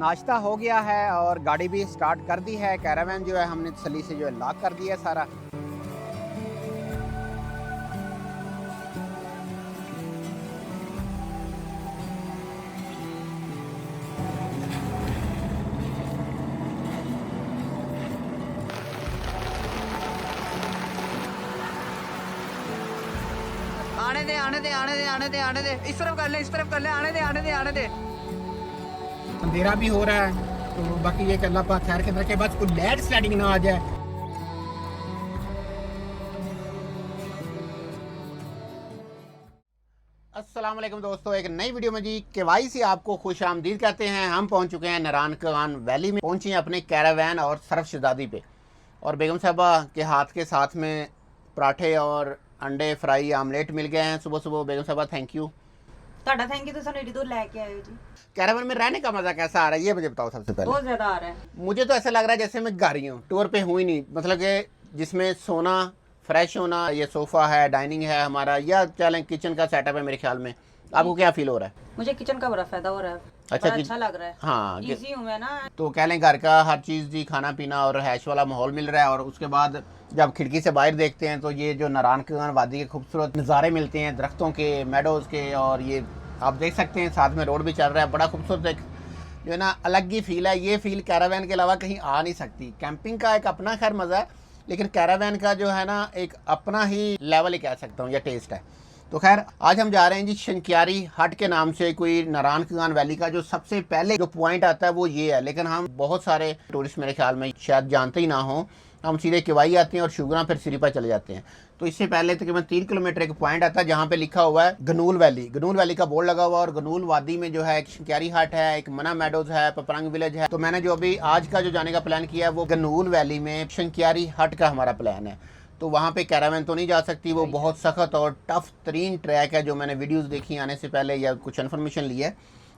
नाश्ता हो गया है और गाड़ी भी स्टार्ट कर दी है। कैरावैन जो है हमने तसल्ली से जो है लॉक कर दिया है सारा। आने दे आने दे आने दे आने दे आने दे, इस तरफ कर ले, इस तरफ कर ले, आने दे आने दे आने दे। अंधेरा भी हो रहा है तो बाकी ये कि अल्लाह पाक खैर के रखे, बस कोई लैंड स्लाइडिंग ना आ जाए। अस्सलाम वालेकुम दोस्तों, एक नई वीडियो में जी केवाईसी आपको खुश आमदीद कहते हैं। हम पहुंच चुके हैं नारायण कागान वैली में, पहुंचे हैं अपने कैरावैन और सरफ शहजादी पे। और बेगम साहबा के हाथ के साथ में पराठे और अंडे फ्राई आमलेट मिल गए हैं सुबह सुबह। बेगम साहबा थैंक यू। ਤੁਹਾਡਾ ਥੈਂਕ ਯੂ ਤੁਸੀਂ ਸਾਨੂੰ ਏਡੀ ਦੂਰ ਲੈ ਕੇ ਆਏ ਹੋ जी। कैरावैन में रहने का मज़ा कैसा आ रहा है ये मुझे बताओ सबसे पहले। बहुत ज़्यादा आ रहा है। मुझे तो ऐसा लग रहा है जैसे मैं घर ही हूँ, टूर पे हुई नहीं। मतलब कि जिसमें सोना, फ्रेश होना, ये सोफ़ा है, डाइनिंग है हमारा, या चलें किचन का सेटअप है मेरे ख्याल में। आपको क्या फील हो रहा है? मुझे किचन का बड़ा फायदा हो रहा है। अच्छा, बड़ा अच्छा लग रहा है। हाँ इजी हूँ मैं ना। तो कह लें घर का हर चीज़ जी, खाना पीना और हैश वाला माहौल मिल रहा है। और उसके बाद जब खिड़की से बाहर देखते हैं तो ये जो नारायण कागान वादी के खूबसूरत नज़ारे मिलते हैं, दरख्तों के, मेडोज़ के, और ये आप देख सकते हैं साथ में रोड भी चल रहा है। बड़ा खूबसूरत एक जो है ना अलग ही फील है। ये फील कैरावैन के अलावा कहीं आ नहीं सकती। कैंपिंग का एक अपना खैर मज़ा है, लेकिन कैरावैन का जो है ना एक अपना ही लेवल ही कह सकता हूँ या टेस्ट है। तो खैर आज हम जा रहे हैं जी शंक्यारी हट के नाम से कोई नारायण कागान वैली का जो सबसे पहले जो पॉइंट आता है वो ये है। लेकिन हम बहुत सारे टूरिस्ट मेरे ख्याल में शायद जानते ही ना हो। हम सीधे केवाई आते हैं और शुगरा फिर सिरिपा चले जाते हैं। तो इससे पहले तकरीबन 3 किलोमीटर एक पॉइंट आता है जहाँ पे लिखा हुआ है गनूल वैली। गनूल वैली का बोर्ड लगा हुआ है और गनूल वादी में जो है एक शंक्यारी हट है, एक मना मेडोज है, पपरंग विलेज है। तो मैंने जो अभी आज का जो जाने का प्लान किया है वो गनूल वैली में शंक्यारी हट का हमारा प्लान है। तो वहाँ पे कैरावैन तो नहीं जा सकती, वो बहुत सख्त और टफ तरीन ट्रैक है जो मैंने वीडियोस देखी आने से पहले या कुछ इन्फॉर्मेशन ली है।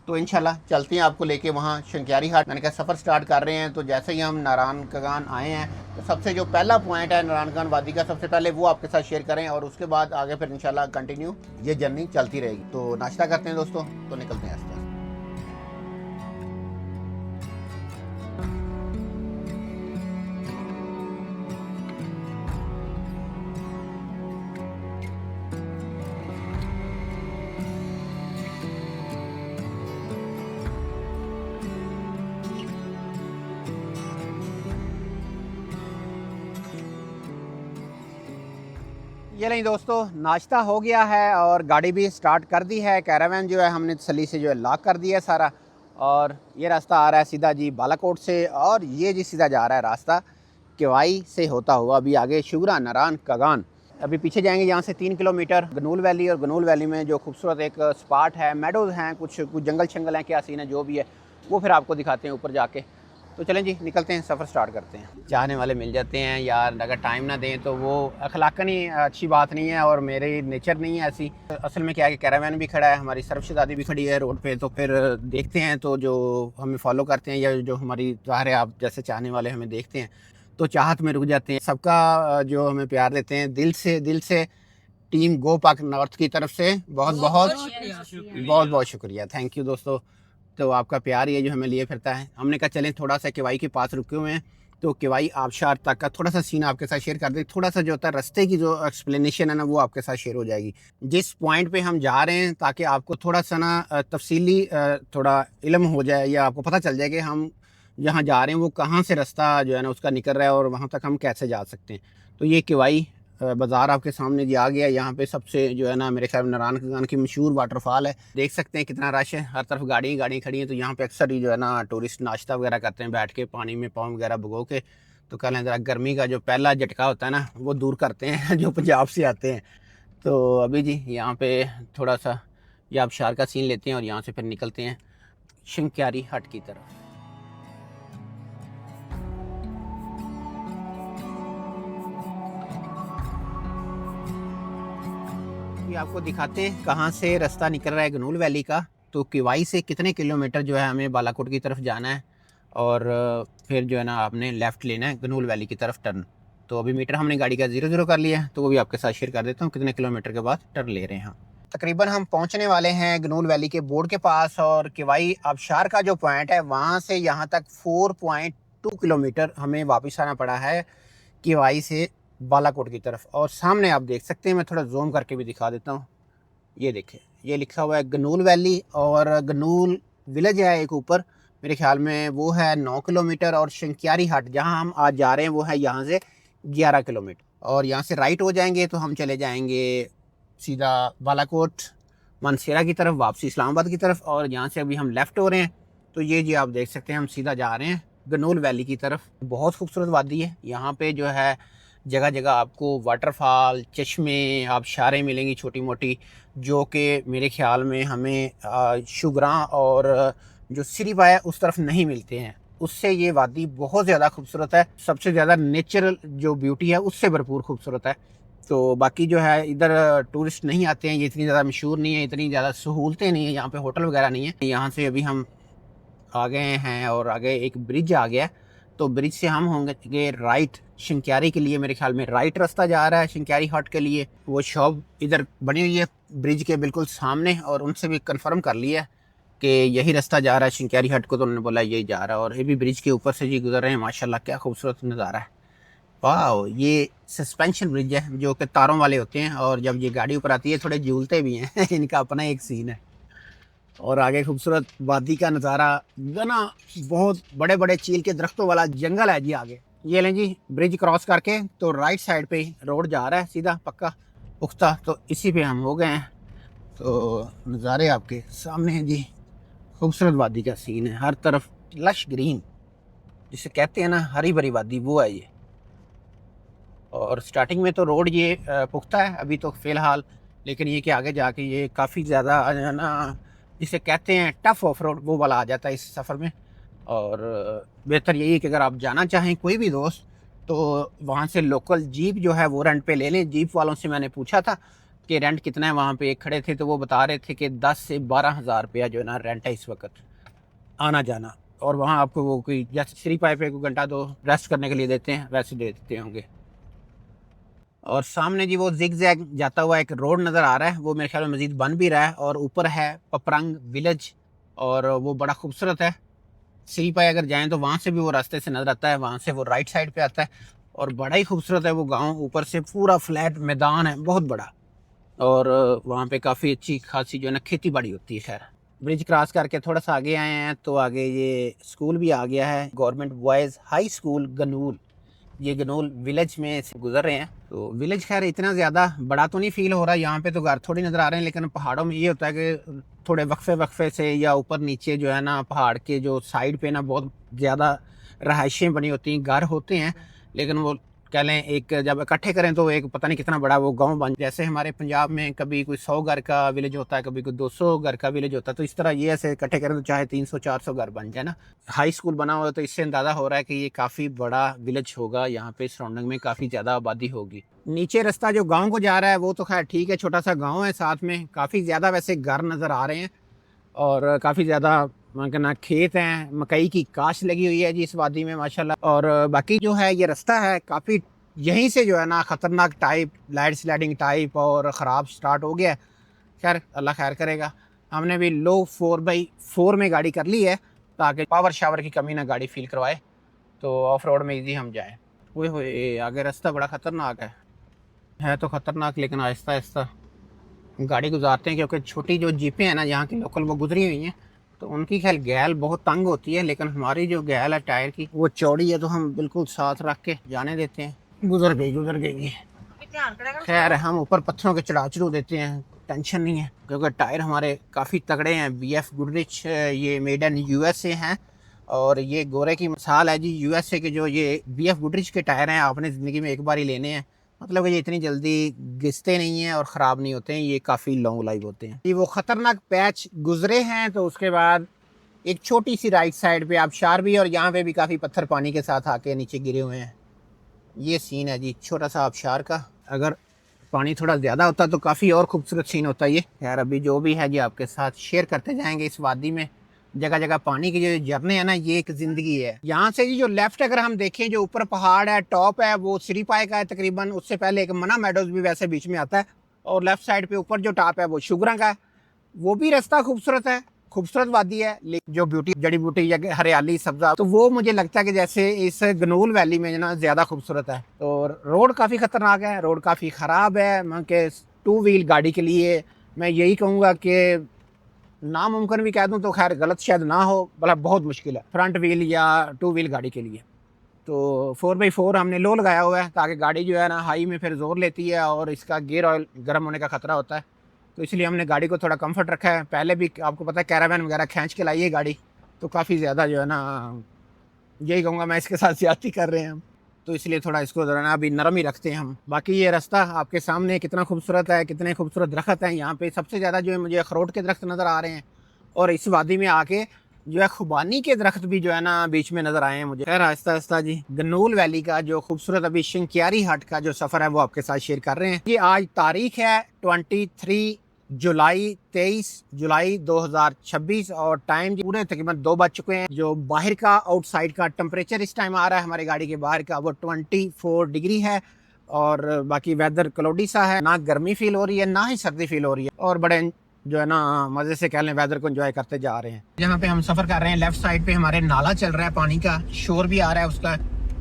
तो इंशाल्लाह चलते हैं आपको लेके वहाँ शंक्यारी हट। मैंने कहा सफ़र स्टार्ट कर रहे हैं। तो जैसे ही हम नारायण कागान आए हैं तो सबसे जो पहला पॉइंट है नारायण कागान वादी का, सबसे पहले वो आपके साथ शेयर करें और उसके बाद आगे फिर इंशाल्लाह कंटिन्यू ये जर्नी चलती रहेगी। तो नाश्ता करते हैं दोस्तों, तो निकलते हैं आस्ते। ये नहीं दोस्तों, नाश्ता हो गया है और गाड़ी भी स्टार्ट कर दी है। कैरावैन जो है हमने तसल्ली से जो है लॉक कर दिया है सारा। और ये रास्ता आ रहा है सीधा जी बालाकोट से, और ये जी सीधा जा रहा है रास्ता केवाई से होता हुआ अभी आगे शुगरा नारायण कागान। अभी पीछे जाएंगे यहाँ से 3 किलोमीटर गनूल वैली। और गनूल वैली में जो खूबसूरत एक स्पॉट है, मेडोज़ हैं, कुछ जंगल शंगल हैं, क्या सीन है जो भी है वो फिर आपको दिखाते हैं ऊपर जाके। तो चलें जी निकलते हैं, सफ़र स्टार्ट करते हैं। चाहने वाले मिल जाते हैं यार, अगर टाइम ना दें तो वो अखलाकन ही अच्छी बात नहीं है और मेरी नेचर नहीं है ऐसी। असल में क्या है कि कैरावैन भी खड़ा है, हमारी सरफ शहजादी भी खड़ी है रोड पे। तो फिर देखते हैं तो जो हमें फॉलो करते हैं या जो हमारी ज़ाहिर है आप जैसे चाहने वाले हमें देखते हैं तो चाहत में रुक जाते हैं। सबका जो हमें प्यार देते हैं दिल से टीम गो पाक नॉर्थ की तरफ से बहुत बहुत शुक्रिया। थैंक यू दोस्तों। तो आपका प्यार ये जो हमें लिए फिरता है। हमने कहा चलें थोड़ा सा केवाई के पास रुके हुए हैं तो केवाई आबशार तक का थोड़ा सा सीन आपके साथ शेयर कर दें। थोड़ा सा जो होता है रास्ते की जो एक्सप्लेनेशन है ना वो आपके साथ शेयर हो जाएगी जिस पॉइंट पे हम जा रहे हैं, ताकि आपको थोड़ा सा ना तफसीली थोड़ा इल्म हो जाए या आपको पता चल जाए कि हम जहाँ जा रहे हैं वो कहाँ से रास्ता जो है ना उसका निकल रहा है और वहाँ तक हम कैसे जा सकते हैं। तो ये केवाई बाज़ार आपके सामने जी आ गया। यहाँ पे सबसे जो है ना मेरे ख्याल में नारायण कागान की मशहूर वाटरफॉल है। देख सकते हैं कितना रश है, हर तरफ गाड़ी खड़ी हैं। तो यहाँ पे अक्सर ही जो है ना टूरिस्ट नाश्ता वगैरह करते हैं बैठ के, पानी में पाँव वगैरह भिगो के। तो कल ज़रा गर्मी का जो पहला झटका होता है ना वो दूर करते हैं जो पंजाब से आते हैं। तो अभी जी यहाँ पे थोड़ा सा ये आबशार का सीन लेते हैं और यहाँ से फिर निकलते हैं शंक्यारी हट की तरफ। आपको दिखाते हैं कहाँ से रास्ता निकल रहा है गनूल वैली का। तो केवाई से कितने किलोमीटर जो है हमें बालाकोट की तरफ जाना है और फिर जो है ना आपने लेफ़्ट लेना है गनूल वैली की तरफ टर्न। तो अभी मीटर हमने गाड़ी का 0 कर लिया है तो वो भी आपके साथ शेयर कर देता हूँ कितने किलोमीटर के बाद टर्न ले रहे हैं। तकरीबन हम पहुंचने वाले हैं गनूल वैली के बोर्ड के पास, और किवाई आबशार का जो पॉइंट है वहाँ से यहाँ तक 4.2 किलोमीटर हमें वापस आना पड़ा है किवाई से बालाकोट की तरफ। और सामने आप देख सकते हैं, मैं थोड़ा जूम करके भी दिखा देता हूँ। ये देखें, ये लिखा हुआ है गनूल वैली, और गनूल विलेज है एक ऊपर, मेरे ख्याल में वो है 9 किलोमीटर। और शंक्यारी हट जहाँ हम आज जा रहे हैं वो है यहाँ से 11 किलोमीटर। और यहाँ से राइट हो जाएंगे तो हम चले जाएंगे सीधा बालाकोट मानसेरा की तरफ, वापसी इस्लामाबाद की तरफ। और यहाँ से अभी हम लेफ़्ट हो रहे हैं, तो ये जी आप देख सकते हैं हम सीधा जा रहे हैं गनूल वैली की तरफ। बहुत खूबसूरत वादी है यहाँ पे, जो है जगह जगह आपको वाटरफॉल, चश्मे, आबशारें मिलेंगी छोटी मोटी, जो कि मेरे ख्याल में हमें शुगरा और जो सिरीपा है उस तरफ नहीं मिलते हैं। उससे ये वादी बहुत ज़्यादा खूबसूरत है, सबसे ज़्यादा नेचुरल जो ब्यूटी है उससे भरपूर खूबसूरत है। तो बाकी जो है इधर टूरिस्ट नहीं आते हैं, ये इतनी ज़्यादा मशहूर नहीं है, इतनी ज़्यादा सहूलतें नहीं है यहाँ पे, होटल वगैरह नहीं है। यहाँ से अभी हम आ गए हैं और आगे एक ब्रिज आ गया, तो ब्रिज से हम होंगे राइट शंक्यारी के लिए। मेरे ख्याल में राइट रास्ता जा रहा है शंक्यारी हट के लिए। वो शॉप इधर बनी हुई है ब्रिज के बिल्कुल सामने, और उनसे भी कंफर्म कर लिया कि यही रास्ता जा रहा है शंक्यारी हट को, तो उन्होंने बोला यही जा रहा है। और ये भी ब्रिज के ऊपर से जी गुजर रहे हैं, माशाल्लाह क्या खूबसूरत नज़ारा है। वाह, ये सस्पेंशन ब्रिज है जो कि तारों वाले होते हैं, और जब ये गाड़ी ऊपर आती है थोड़े झूलते भी हैं इनका अपना एक सीन है। और आगे खूबसूरत वादी का नज़ारा, घना बहुत बड़े बड़े चील के दरख्तों वाला जंगल है जी आगे। ये लें जी, ब्रिज क्रॉस करके तो राइट साइड पे रोड जा रहा है सीधा पक्का पुख्ता, तो इसी पे हम हो गए हैं। तो नज़ारे आपके सामने हैं जी, खूबसूरत वादी का सीन है, हर तरफ लश ग्रीन जिसे कहते हैं ना, हरी भरी वादी, वो है ये। और स्टार्टिंग में तो रोड ये पुख्ता है अभी तो फ़िलहाल, लेकिन ये कि आगे जाके ये काफ़ी ज़्यादा ना जिसे कहते हैं टफ़ ऑफ रोड वो वाला आ जाता है इस सफ़र में। और बेहतर यही है कि अगर आप जाना चाहें कोई भी दोस्त, तो वहाँ से लोकल जीप जो है वो रेंट पे ले लें। जीप वालों से मैंने पूछा था कि रेंट कितना है, वहाँ पे एक खड़े थे तो वो बता रहे थे कि 10 से 12 हज़ार रुपया जो है ना रेंट है इस वक्त आना जाना। और वहाँ आपको वो कोई जैसे श्री पाइप पे 1 घंटा तो रेस्ट करने के लिए देते हैं, वैसे दे देते होंगे। और सामने जी वो जिग जैग जाता हुआ एक रोड नज़र आ रहा है, वो मेरे ख्याल में मज़ीद बन भी रहा है। और ऊपर है पपरंग विलेज, और वो बड़ा खूबसूरत है। सी पाए अगर जाएं तो वहाँ से भी वो रास्ते से नज़र आता है, वहाँ से वो राइट साइड पे आता है, और बड़ा ही खूबसूरत है वो गांव। ऊपर से पूरा फ्लैट मैदान है बहुत बड़ा, और वहाँ पे काफ़ी अच्छी खासी जो है ना खेती बाड़ी होती है। खैर, ब्रिज क्रॉस करके थोड़ा सा आगे आए हैं तो आगे ये स्कूल भी आ गया है, गवर्नमेंट बॉयज़ हाई स्कूल गनूल। ये गनूल विलेज में से गुजर रहे हैं। तो विलेज खैर इतना ज़्यादा बड़ा तो नहीं फील हो रहा, यहाँ पे तो घर थोड़ी नज़र आ रहे हैं, लेकिन पहाड़ों में ये होता है कि थोड़े वक्फे से या ऊपर नीचे जो है ना पहाड़ के जो साइड पे ना बहुत ज़्यादा रहायशें बनी होती हैं, घर होते हैं, लेकिन वो कह लें एक जब इकट्ठे करें तो एक पता नहीं कितना बड़ा वो गांव बन। जैसे हमारे पंजाब में कभी कोई 100 घर का विलेज होता है, कभी कोई 200 घर का विलेज होता है, तो इस तरह ये ऐसे इकट्ठे करें तो चाहे 300-400 घर बन जाए ना। हाई स्कूल बना हुआ है तो इससे अंदाज़ा हो रहा है कि ये काफ़ी बड़ा विलेज होगा, यहाँ पे सराउंडिंग में काफ़ी ज़्यादा आबादी होगी। नीचे रास्ता जो गाँव को जा रहा है वो तो खैर ठीक है, छोटा सा गाँव है, साथ में काफ़ी ज़्यादा वैसे घर नज़र आ रहे हैं, और काफ़ी ज़्यादा कहना खेत हैं, मकई की काश लगी हुई है जी इस वादी में माशाल्लाह। और बाकी जो है ये रास्ता है काफ़ी, यहीं से जो है ना ख़तरनाक टाइप, लैंड स्लाइडिंग टाइप और ख़राब स्टार्ट हो गया है। खैर अल्लाह खैर करेगा। हमने भी लो 4x4 में गाड़ी कर ली है ताकि पावर शावर की कमी ना गाड़ी फील करवाए, तो ऑफ रोड में इजी हम जाएँ। वो आगे रास्ता बड़ा ख़तरनाक है तो ख़तरनाक, लेकिन आहिस्ता आहिस्ता गाड़ी गुजारते हैं, क्योंकि छोटी जो जीपें हैं ना यहाँ की लोकल वो गुजरी हुई हैं, तो उनकी खैर गैल बहुत तंग होती है, लेकिन हमारी जो गैल है टायर की वो चौड़ी है, तो हम बिल्कुल साथ रख के जाने देते हैं। गुजर गई। खैर हम ऊपर पत्थरों के चढ़ा देते हैं, टेंशन नहीं है, क्योंकि टायर हमारे काफ़ी तगड़े हैं। BF गुडरिच ये मेड इन USA हैं, और ये गोरे की मिसाल है जी USA के जो ये BF गुडरिच के टायर हैं, आपने ज़िंदगी में एक बार ही लेने हैं। मतलब कि ये इतनी जल्दी घिसते नहीं हैं और ख़राब नहीं होते हैं, ये काफ़ी लॉन्ग लाइफ होते हैं। ये वो ख़तरनाक पैच गुजरे हैं, तो उसके बाद एक छोटी सी राइट साइड पे आबशार भी, और यहाँ पे भी काफ़ी पत्थर पानी के साथ आके नीचे गिरे हुए हैं। ये सीन है जी छोटा सा आबशार का। अगर पानी थोड़ा ज़्यादा होता तो काफ़ी और खूबसूरत सीन होता ये। यार अभी जो भी है जी आपके साथ शेयर करते जाएंगे। इस वादी में जगह जगह पानी के जो झरने हैं ना, ये एक ज़िंदगी है। यहाँ से जी जो लेफ़्ट अगर हम देखें, जो ऊपर पहाड़ है टॉप है वो सिरीपाए का है तकरीबन, उससे पहले एक मना मेडोज़ भी वैसे बीच में आता है, और लेफ्ट साइड पे ऊपर जो टॉप है वो शुगरा का है। वो भी रास्ता खूबसूरत है, खूबसूरत वादी है, लेकिन जो ब्यूटी जड़ी बूटी या हरियाली सब्जा तो वो मुझे लगता है कि जैसे इस गनूल वैली में ना ज़्यादा खूबसूरत है। तो रोड काफ़ी ख़तरनाक है, रोड काफ़ी ख़राब है। मैं कि 2 व्हील गाड़ी के लिए मैं यही कहूँगा कि नामुमकिन भी कह दूँ तो खैर गलत शायद ना हो, मतलब बहुत मुश्किल है फ्रंट व्हील या 2 व्हील गाड़ी के लिए। तो 4x4 हमने लो लगाया हुआ है ताकि गाड़ी जो है ना हाई में फिर ज़ोर लेती है और इसका गियर ऑयल गर्म होने का ख़तरा होता है। तो इसलिए हमने गाड़ी को थोड़ा कंफर्ट रखा है। पहले भी आपको पता है कैरावैन वगैरह खींच के लाई है गाड़ी, तो काफ़ी ज़्यादा जो है ना यही कहूँगा मैं इसके साथ ज़्यादती कर रहे हैं हम, तो इसलिए थोड़ा इसको ज़रा ना अभी नरम ही रखते हैं हम। बाकी ये रास्ता आपके सामने कितना खूबसूरत है, कितने खूबसूरत दरख्त हैं यहाँ पे। सबसे ज़्यादा जो है मुझे अखरोट के दरख्त नज़र आ रहे हैं और इस वादी में आके जो है खुबानी के दरख्त भी जो है ना बीच में नज़र आए हैं मुझे। खैर आहिस्ता आहिस्ता जी गन्नूल वैली का जो खूबसूरत अभी शिंक्यारी हट का जो सफ़र है वो आपके साथ शेयर कर रहे हैं। ये आज तारीख है 23 जुलाई 23 जुलाई 2026 और टाइम पूरे तकरीबन 2 बज चुके हैं। जो बाहर का आउटसाइड का टेम्परेचर इस टाइम आ रहा है हमारी गाड़ी के बाहर का वो 24 डिग्री है और बाकी वेदर क्लाउडी सा है, ना गर्मी फील हो रही है ना ही सर्दी फील हो रही है और बड़े जो है ना मज़े से कह लें वेदर को एंजॉय करते जा रहे हैं। जहाँ पे हम सफ़र कर रहे हैं लेफ्ट साइड पे हमारे नाला चल रहा है, पानी का शोर भी आ रहा है उसका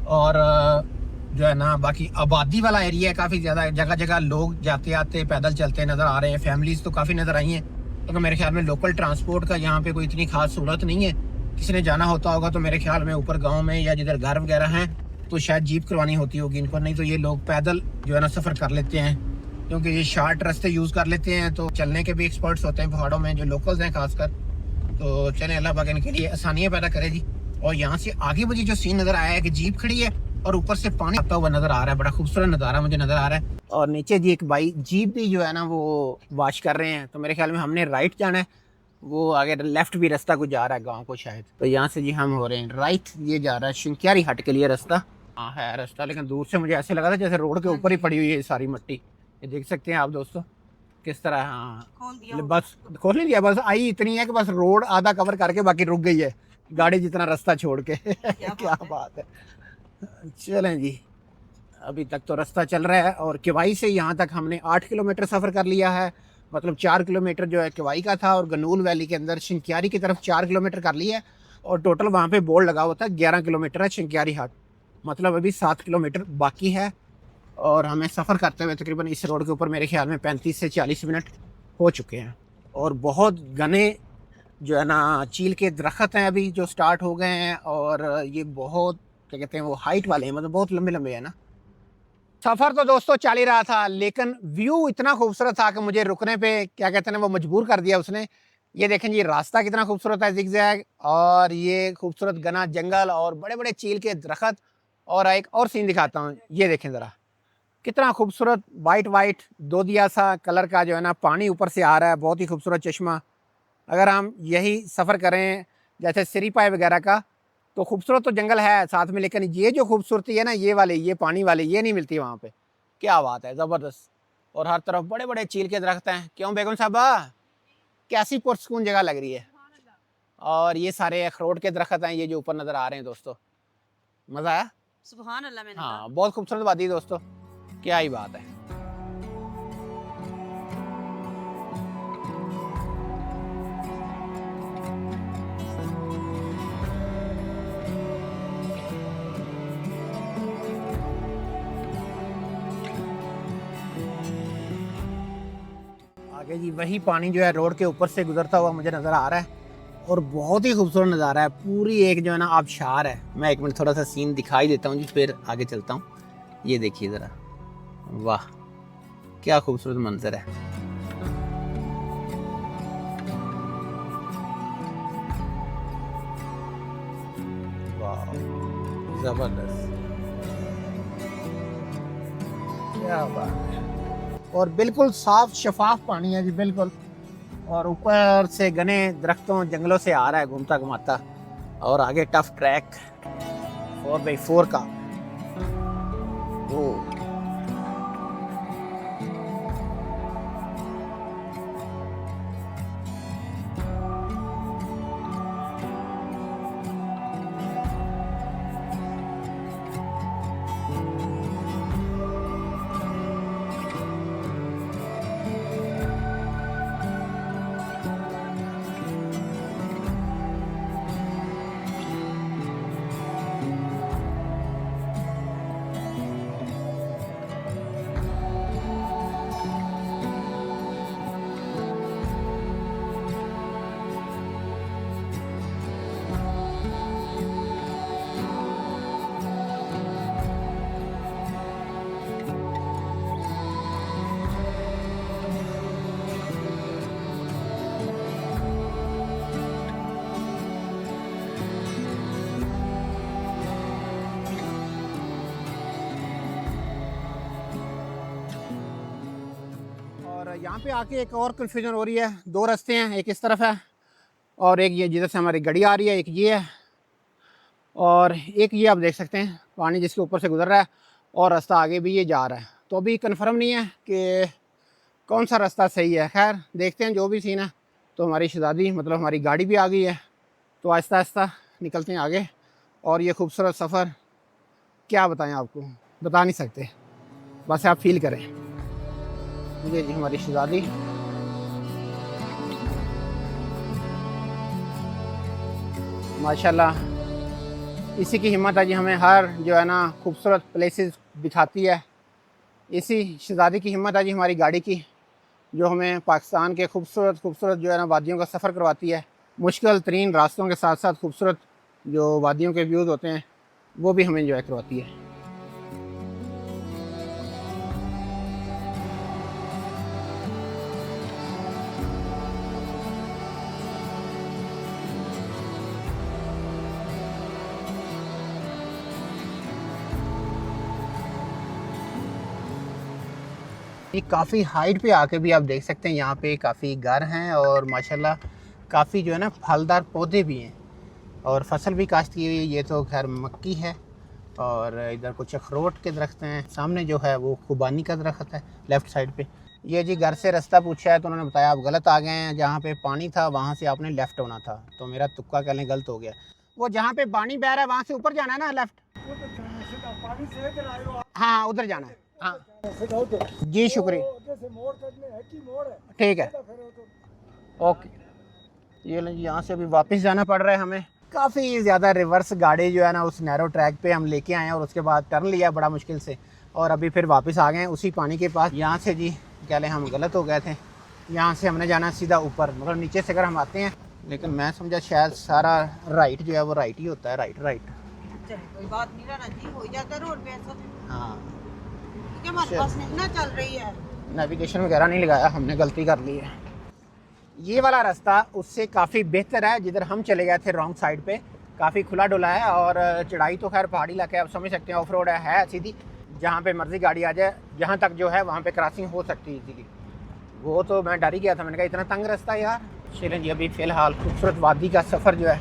और जो है ना बाकी आबादी वाला एरिया है, काफ़ी ज़्यादा जगह जगह लोग जाते आते पैदल चलते नज़र आ रहे हैं। फैमिलीज़ तो काफ़ी नज़र आई हैं क्योंकि मेरे ख्याल में लोकल ट्रांसपोर्ट का यहाँ पे कोई इतनी खास सहूलत नहीं है। किसी ने जाना होता होगा तो मेरे ख्याल में ऊपर गाँव में या जिधर घर वगैरह हैं तो शायद जीप करवानी होती होगी इनको, नहीं तो ये लोग पैदल जो है ना सफ़र कर लेते हैं क्योंकि ये शार्ट रास्ते यूज़ कर लेते हैं। तो चलने के भी एक्सपर्ट्स होते हैं पहाड़ों में जो लोकल्स हैं खासकर। तो चलें अल्लाह पाक इनके लिए आसानियाँ पैदा करे जी। और यहाँ से आगे मुझे जो सीन नज़र आया है कि जीप खड़ी है और ऊपर से पानी आता हुआ नज़र आ रहा है, बड़ा खूबसूरत नज़ारा मुझे नज़र आ रहा है। और नीचे जी एक भाई जीप भी जो है ना वो वॉश कर रहे हैं। तो मेरे ख्याल में हमने राइट जाना है, वो आगे लेफ्ट भी रास्ता कुछ जा रहा है गाँव को शायद। तो यहाँ से जी हम हो रहे हैं राइट, ये जा रहा है शिंक्यारी हट के लिए रास्ता। हाँ है रास्ता, लेकिन दूर से मुझे ऐसे लगा था जैसे रोड के ऊपर ही पड़ी हुई है सारी मिट्टी। ये देख सकते हैं आप दोस्तों किस तरह। हाँ बस खोल नहीं दिया, बस आई इतनी है कि बस रोड आधा कवर करके बाकी रुक गई है गाड़ी जितना रास्ता छोड़ के। क्या बात है। चलें जी अभी तक तो रास्ता चल रहा है और किवाई से यहाँ तक हमने 8 किलोमीटर सफ़र कर लिया है। मतलब 4 किलोमीटर जो है किवाई का था और गनूल वैली के अंदर शिंक्यारी की तरफ 4 किलोमीटर कर लिया है और टोटल वहाँ पे बोर्ड लगा हुआ था 11 किलोमीटर है शिंक्यारी हट। मतलब अभी 7 किलोमीटर बाकी है और हमें सफ़र करते हुए तकरीबन इस रोड के ऊपर मेरे ख्याल में 35 से 40 मिनट हो चुके हैं। और बहुत घने जो है ना चील के दरख्त हैं अभी जो स्टार्ट हो गए हैं और ये बहुत क्या कहते हैं वो हाइट वाले हैं, मतलब बहुत लंबे लंबे हैं ना। सफ़र तो दोस्तों चल ही रहा था लेकिन व्यू इतना खूबसूरत था कि मुझे रुकने पे क्या कहते हैं वो मजबूर कर दिया उसने। ये देखें जी रास्ता कितना खूबसूरत है जिगजैग और ये खूबसूरत घना जंगल और बड़े बड़े चील के दरख्त। और एक और सीन दिखाता हूँ, ये देखें ज़रा कितना खूबसूरत वाइट वाइट दोदिया सा कलर का जो है ना पानी ऊपर से आ रहा है, बहुत ही खूबसूरत चश्मा। अगर हम यही सफ़र करें जैसे सिरीपाई वगैरह का तो खूबसूरत तो जंगल है साथ में, लेकिन ये जो खूबसूरती है ना ये वाली ये पानी वाली ये नहीं मिलती वहाँ पे। क्या बात है, ज़बरदस्त। और हर तरफ बड़े बड़े चील के दरख्त हैं। क्यों बेगम साहबा कैसी पुरसकून जगह लग रही है। और ये सारे अखरोट के दरख्त हैं ये जो ऊपर नज़र आ रहे हैं दोस्तों। मज़ा आया सुभान अल्लाह। मैंने हाँ बहुत खूबसूरत वादी दोस्तों, क्या ही बात है। आगे जी वही पानी जो है रोड के ऊपर से गुजरता हुआ मुझे नज़र आ रहा है और बहुत ही खूबसूरत नज़ारा है। पूरी एक जो है ना आबशार है। मैं एक मिनट थोड़ा सा सीन दिखाई देता हूँ जी फिर आगे चलता हूँ। ये देखिए ज़रा, वाह क्या खूबसूरत मंजर है। वाह ज़बरदस्त, क्या बात है। और बिल्कुल साफ शफाफ पानी है जी बिल्कुल। और ऊपर से घने दरख्तों जंगलों से आ रहा है घूमता घुमाता। और आगे टफ ट्रैक 4x4 का। वो यहाँ पे आके एक और कन्फ्यूजन हो रही है। दो रास्ते हैं, एक इस तरफ है और एक ये जिधर से हमारी गाड़ी आ रही है, एक ये है और एक ये आप देख सकते हैं पानी जिसके ऊपर से गुजर रहा है और रास्ता आगे भी ये जा रहा है। तो अभी कंफर्म नहीं है कि कौन सा रास्ता सही है। खैर देखते हैं जो भी सीन है। तो हमारी शहज़ादी मतलब हमारी गाड़ी भी आ गई है, तो आहिस्ता आहिस्ता निकलते हैं आगे। और ये खूबसूरत सफ़र क्या बताएं आपको, बता नहीं सकते, बस आप फील करें। ये जी हमारी शहज़ादी, माशाल्लाह इसी की हिम्मत है जी हमें हर जो है ना खूबसूरत प्लेसेस दिखाती है। इसी शहज़ादी की हिम्मत है जी हमारी गाड़ी की, जो हमें पाकिस्तान के खूबसूरत खूबसूरत जो है ना वादियों का सफ़र करवाती है। मुश्किल तरीन रास्तों के साथ साथ खूबसूरत जो वादियों के व्यूज़ होते हैं वो भी हमें इंजॉय करवाती है। ये काफ़ी हाइट पे आके भी आप देख सकते हैं यहाँ पे काफ़ी घर हैं और माशाल्लाह काफ़ी जो है ना फलदार पौधे भी हैं और फसल भी काश्त की हुई है। ये तो खैर मक्की है और इधर कुछ अखरोट के दरख्त हैं। सामने जो है वो खुबानी का दरख्त है लेफ़्ट साइड पे। ये जी घर से रास्ता पूछा है तो उन्होंने बताया आप गलत आ गए हैं, जहाँ पे पानी था वहाँ से आपने लेफ़्ट होना था। तो मेरा तुक्का कह लें गलत हो गया। वो जहाँ पे पानी बह रहा है वहाँ से ऊपर जाना है ना लेफ़्ट। हाँ उधर जाना है। हाँ जी शुक्रिया, ठीक है ओके। ये लो यहाँ से अभी वापस जाना पड़ रहा है हमें। काफ़ी ज़्यादा रिवर्स गाड़ी जो है ना उस नैरो ट्रैक पे हम लेके आए हैं और उसके बाद टर्न लिया बड़ा मुश्किल से और अभी फिर वापस आ गए हैं उसी पानी के पास। यहाँ से जी कह लें हम गलत हो गए थे, यहाँ से हमने जाना सीधा ऊपर, मतलब नीचे से अगर हम आते हैं, लेकिन मैं समझा शायद सारा राइट जो है वो राइट ही होता है। राइट कोई बात नहीं रहना जी, हो जाता रोड पे ऐसा। हाँ हमारे पास नहीं ना चल रही है, नेविगेशन वगैरह नहीं लगाया, हमने गलती कर ली है। ये वाला रास्ता उससे काफ़ी बेहतर है, जिधर हम चले गए थे रॉन्ग साइड पे। काफ़ी खुला डुला है और चढ़ाई तो खैर पहाड़ी इलाका है, आप समझ सकते हैं। ऑफ रोड है सीधी, जहाँ पे मर्जी गाड़ी आ जाए, जहाँ तक जो है वहाँ पे क्रॉसिंग हो सकती है इजीली। वो तो मैं डर ही गया था, मैंने कहा इतना तंग रास्ता है यार। चलें जी अभी फ़िलहाल खूबसूरत वादी का सफ़र जो है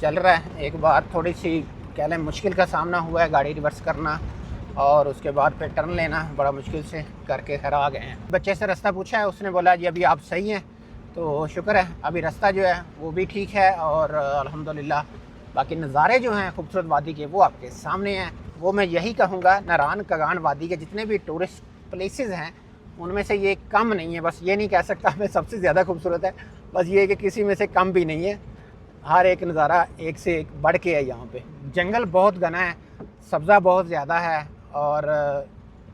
चल रहा है। एक बार थोड़ी सी कह लें मुश्किल का सामना हुआ है, गाड़ी रिवर्स करना और उसके बाद फिर टर्न लेना बड़ा मुश्किल से करके खैर आ गए हैं। बच्चे से रास्ता पूछा है, उसने बोला जी अभी आप सही हैं, तो शुक्र है अभी रास्ता जो है वो भी ठीक है और अल्हम्दुलिल्लाह बाकी नज़ारे जो हैं खूबसूरत वादी के वो आपके सामने हैं। वो मैं यही कहूँगा नारान कगान वादी के जितने भी टूरिस्ट प्लेसेस हैं उनमें से ये कम नहीं है। बस ये नहीं कह सकता मैं सबसे ज़्यादा खूबसूरत है, बस ये कि किसी में से कम भी नहीं है। हर एक नज़ारा एक से एक बढ़ के है। यहाँ पे जंगल बहुत घना है, सब्ज़ा बहुत ज़्यादा है और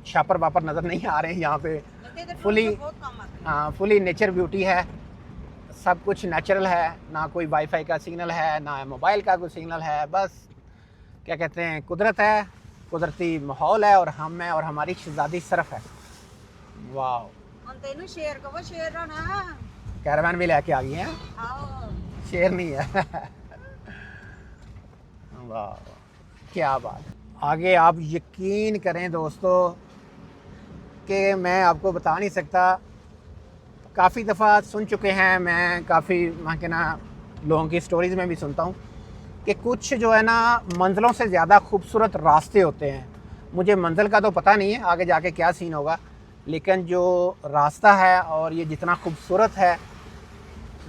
शापर वापर नज़र नहीं आ रहे हैं यहाँ पे। फुली नेचर ब्यूटी है, सब कुछ नेचुरल है, ना कोई वाईफाई का सिग्नल है ना मोबाइल का कोई सिग्नल है। बस क्या कहते हैं कुदरत है, कुदरती माहौल है और हम हैं और हमारी शहज़ादी सिर्फ है। वाह कैरावान भी लेके आ गई हैं, शेर नहीं है। वाह क्या बात। आगे आप यकीन करें दोस्तों कि मैं आपको बता नहीं सकता, काफ़ी दफ़ा सुन चुके हैं मैं, काफ़ी वहाँ के ना लोगों की स्टोरीज़ में भी सुनता हूँ कि कुछ जो है ना मंजिलों से ज़्यादा खूबसूरत रास्ते होते हैं। मुझे मंजिल का तो पता नहीं है आगे जाके क्या सीन होगा, लेकिन जो रास्ता है और ये जितना खूबसूरत है,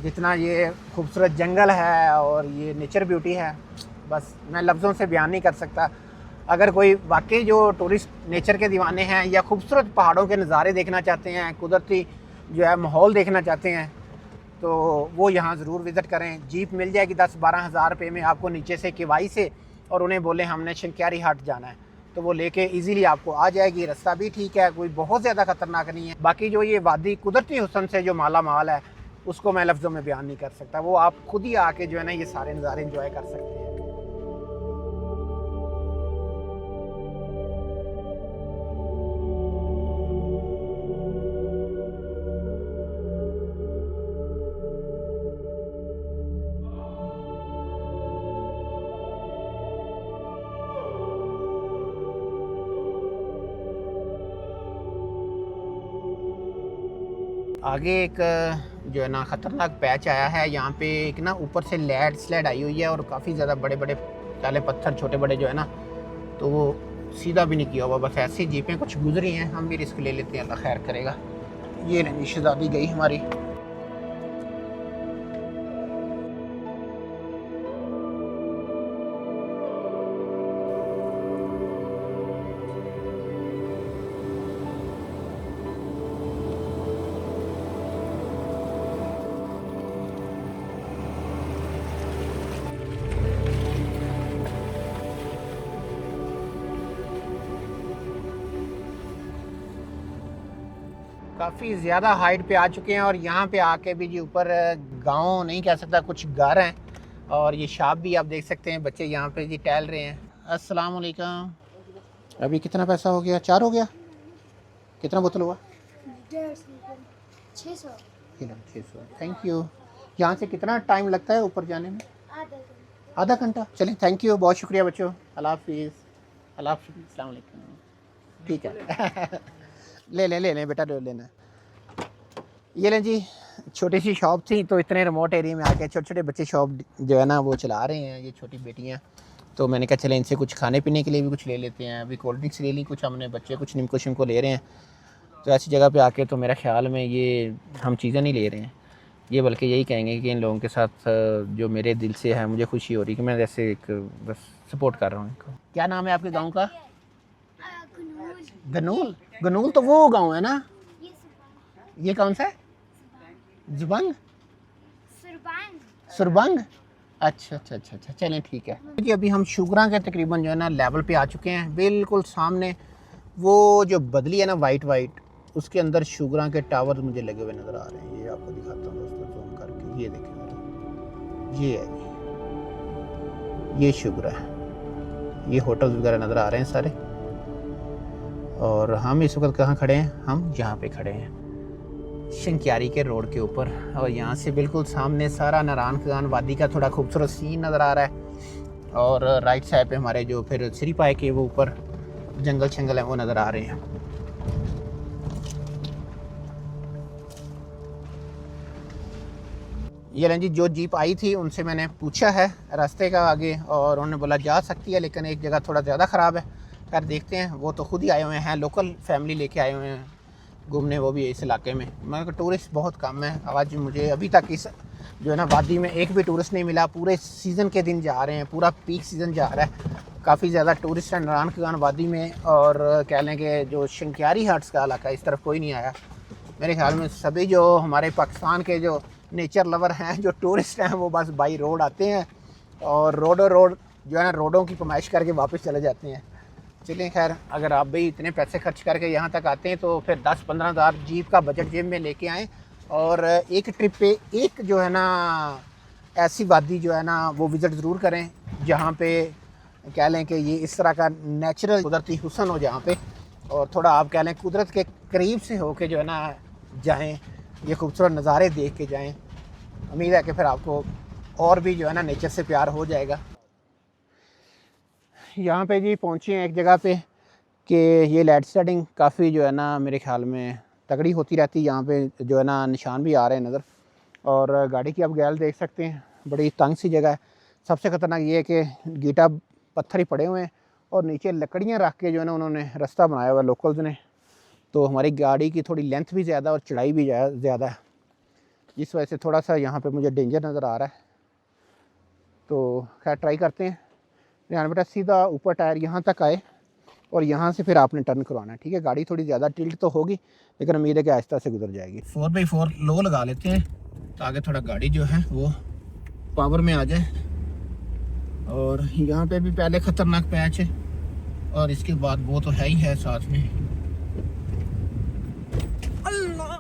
जितना ये खूबसूरत जंगल है और ये नेचर ब्यूटी है, बस मैं लफ्ज़ों से बयान नहीं कर सकता। अगर कोई वाकई जो टूरिस्ट नेचर के दीवाने हैं या खूबसूरत पहाड़ों के नज़ारे देखना चाहते हैं, कुदरती जो है माहौल देखना चाहते हैं, तो वो यहाँ ज़रूर विज़िट करें। जीप मिल जाएगी 10-12 हज़ार रुपये में आपको नीचे से किवाई से, और उन्हें बोले हमने शंक्यारी हाट जाना है तो वो लेके इजीली आपको आ जाएगी। रास्ता भी ठीक है, कोई बहुत ज़्यादा ख़तरनाक नहीं है। बाकी जो ये वादी कुदरती हुस्न से जो माला माल है उसको मैं लफ्ज़ों में बयान नहीं कर सकता, वो आप खुद ही आके जो है ना ये सारे नज़ारे इंजॉय कर सकते हैं। आगे एक जो है ना ख़तरनाक पैच आया है। यहाँ पे एक ना ऊपर से लैंड स्लाइड आई हुई है और काफ़ी ज़्यादा बड़े बड़े काले पत्थर छोटे बड़े जो है ना, तो वो सीधा भी नहीं किया हुआ, बस ऐसी जीपें कुछ गुजरी हैं। हम भी रिस्क ले लेते हैं, अल्लाह खैर करेगा। ये नहीं शहजादी गई हमारी। काफ़ी ज़्यादा हाइट पे आ चुके हैं और यहाँ पे आके भी जी ऊपर गांव नहीं कह सकता, कुछ घर हैं और ये शॉप भी आप देख सकते हैं। बच्चे यहाँ पे जी टहल रहे हैं। अस्सलाम वालेकुम। अभी कितना पैसा हो गया? 4 हो गया। कितना बोतल हुआ? 600। 600। Thank you. यहाँ से कितना टाइम लगता है ऊपर जाने में? आधा घंटा। चलें, थैंक यू, बहुत शुक्रिया बच्चों। अल्लाह हाफिज़। अल्लाह हाफिज़। अस्सलाम वालेकुम। ठीक है। ले लें बेटा, ले लेना। ये लें जी, छोटी सी शॉप थी तो इतने रिमोट एरिया में आके छोटे छोटे बच्चे शॉप जो है ना वो चला रहे हैं, ये छोटी बेटियां। तो मैंने कहा चले इनसे कुछ खाने पीने के लिए भी कुछ ले लेते हैं। अभी कोल्ड ड्रिंक्स ले ली कुछ हमने, बच्चे कुछ निम्को शिमको ले रहे हैं। तो ऐसी जगह पे आके तो मेरा ख्याल में ये हम चीज़ें नहीं ले रहे हैं, ये बल्कि यही कहेंगे कि इन लोगों के साथ जो मेरे दिल से है, मुझे खुशी हो रही कि मैं जैसे एक बस सपोर्ट कर रहा हूँ इनको। क्या नाम है आपके गाँव का? गनूल। गनूल तो वो गांव है ना, ये कौन सा है? जुबंग, सुरबंग। अच्छा अच्छा अच्छा अच्छा, चलें ठीक है जी। अभी हम शुगरा के तकरीबन जो है ना लेवल पे आ चुके हैं। बिल्कुल सामने वो जो बदली है ना वाइट वाइट, उसके अंदर शुगरा के टावर मुझे लगे हुए नज़र आ रहे हैं। ये आपको दिखाता हूँ दोस्तों जूम करके, ये देखें, ये है जी, ये शुगरा है। ये होटल्स वगैरह नज़र आ रहे हैं सारे। और हम इस वक्त कहाँ खड़े हैं? हम यहाँ पे खड़े हैं शंक्यारी के रोड के ऊपर, और यहाँ से बिल्कुल सामने सारा नारायण खान वादी का थोड़ा खूबसूरत सीन नज़र आ रहा है। और राइट साइड पे हमारे जो फिर सिरीपाए के वो ऊपर जंगल शंगल हैं वो नज़र आ रहे हैं। ये लें जी, जो जीप आई थी उनसे मैंने पूछा है रास्ते का आगे, और उन्होंने बोला जा सकती है लेकिन एक जगह थोड़ा ज़्यादा ख़राब है। खैर देखते हैं, वो तो खुद ही आए हुए हैं, लोकल फैमिली लेके आए हुए हैं घूमने, वो भी इस इलाके में। मगर टूरिस्ट बहुत कम है। आज मुझे अभी तक इस जो है ना वादी में एक भी टूरिस्ट नहीं मिला। पूरे सीज़न के दिन जा रहे हैं, पूरा पीक सीज़न जा रहा है, काफ़ी ज़्यादा टूरिस्ट हैं नारायण खान वादी में। और कह लें कि जो शंक्यारी हाट्स का इलाका, इस तरफ कोई नहीं आया। मेरे ख्याल में सभी जो हमारे पाकिस्तान के जो नेचर लवर हैं, जो टूरिस्ट हैं, वो बस बाई रोड आते हैं और रोड जो है ना रोडों की फरमाइश करके वापस चले जाते हैं। चलिए खैर, अगर आप भी इतने पैसे खर्च करके यहाँ तक आते हैं तो फिर 10-15 हज़ार जीप का बजट जेब में लेके आएँ और एक ट्रिप पे एक जो है ना ऐसी वादी जो है ना वो विज़िट ज़रूर करें जहाँ पे कह लें कि ये इस तरह का नेचुरल कुदरती हुस्न हो जहाँ पे, और थोड़ा आप कह लें कुदरत के करीब से हो के जो है ना जाएँ, ये खूबसूरत नज़ारे देख के जाएँ। उम्मीद है कि फिर आपको और भी जो है ना नेचर से प्यार हो जाएगा। यहाँ पे जी पहुँचे हैं एक जगह पे कि ये लैंड स्लाइडिंग काफ़ी जो है ना मेरे ख्याल में तगड़ी होती रहती है। यहाँ पे जो है ना निशान भी आ रहे हैं नज़र, और गाड़ी की आप गैल देख सकते हैं, बड़ी तंग सी जगह है। सबसे ख़तरनाक ये है कि गीटा पत्थर ही पड़े हुए हैं और नीचे लकड़ियाँ रख के जो है ना उन्होंने रास्ता बनाया हुआ लोकल्स ने। तो हमारी गाड़ी की थोड़ी लेंथ भी ज़्यादा और चढ़ाई भी ज़्यादा है, जिस वजह से थोड़ा सा यहाँ पे मुझे डेंजर नज़र आ रहा है। तो खैर ट्राई करते हैं। ध्यान बेटा, सीधा ऊपर टायर यहाँ तक आए और यहाँ से फिर आपने टर्न करवाना है, ठीक है। गाड़ी थोड़ी ज़्यादा टिल्ट तो होगी लेकिन उम्मीद है कि आहिस्ता से गुजर जाएगी। 4x4 लो लगा लेते हैं ताकि थोड़ा गाड़ी जो है वो पावर में आ जाए। और यहाँ पे भी पहले ख़तरनाक पैच है और इसके बाद वो तो है ही है साथ में। अल्लाह,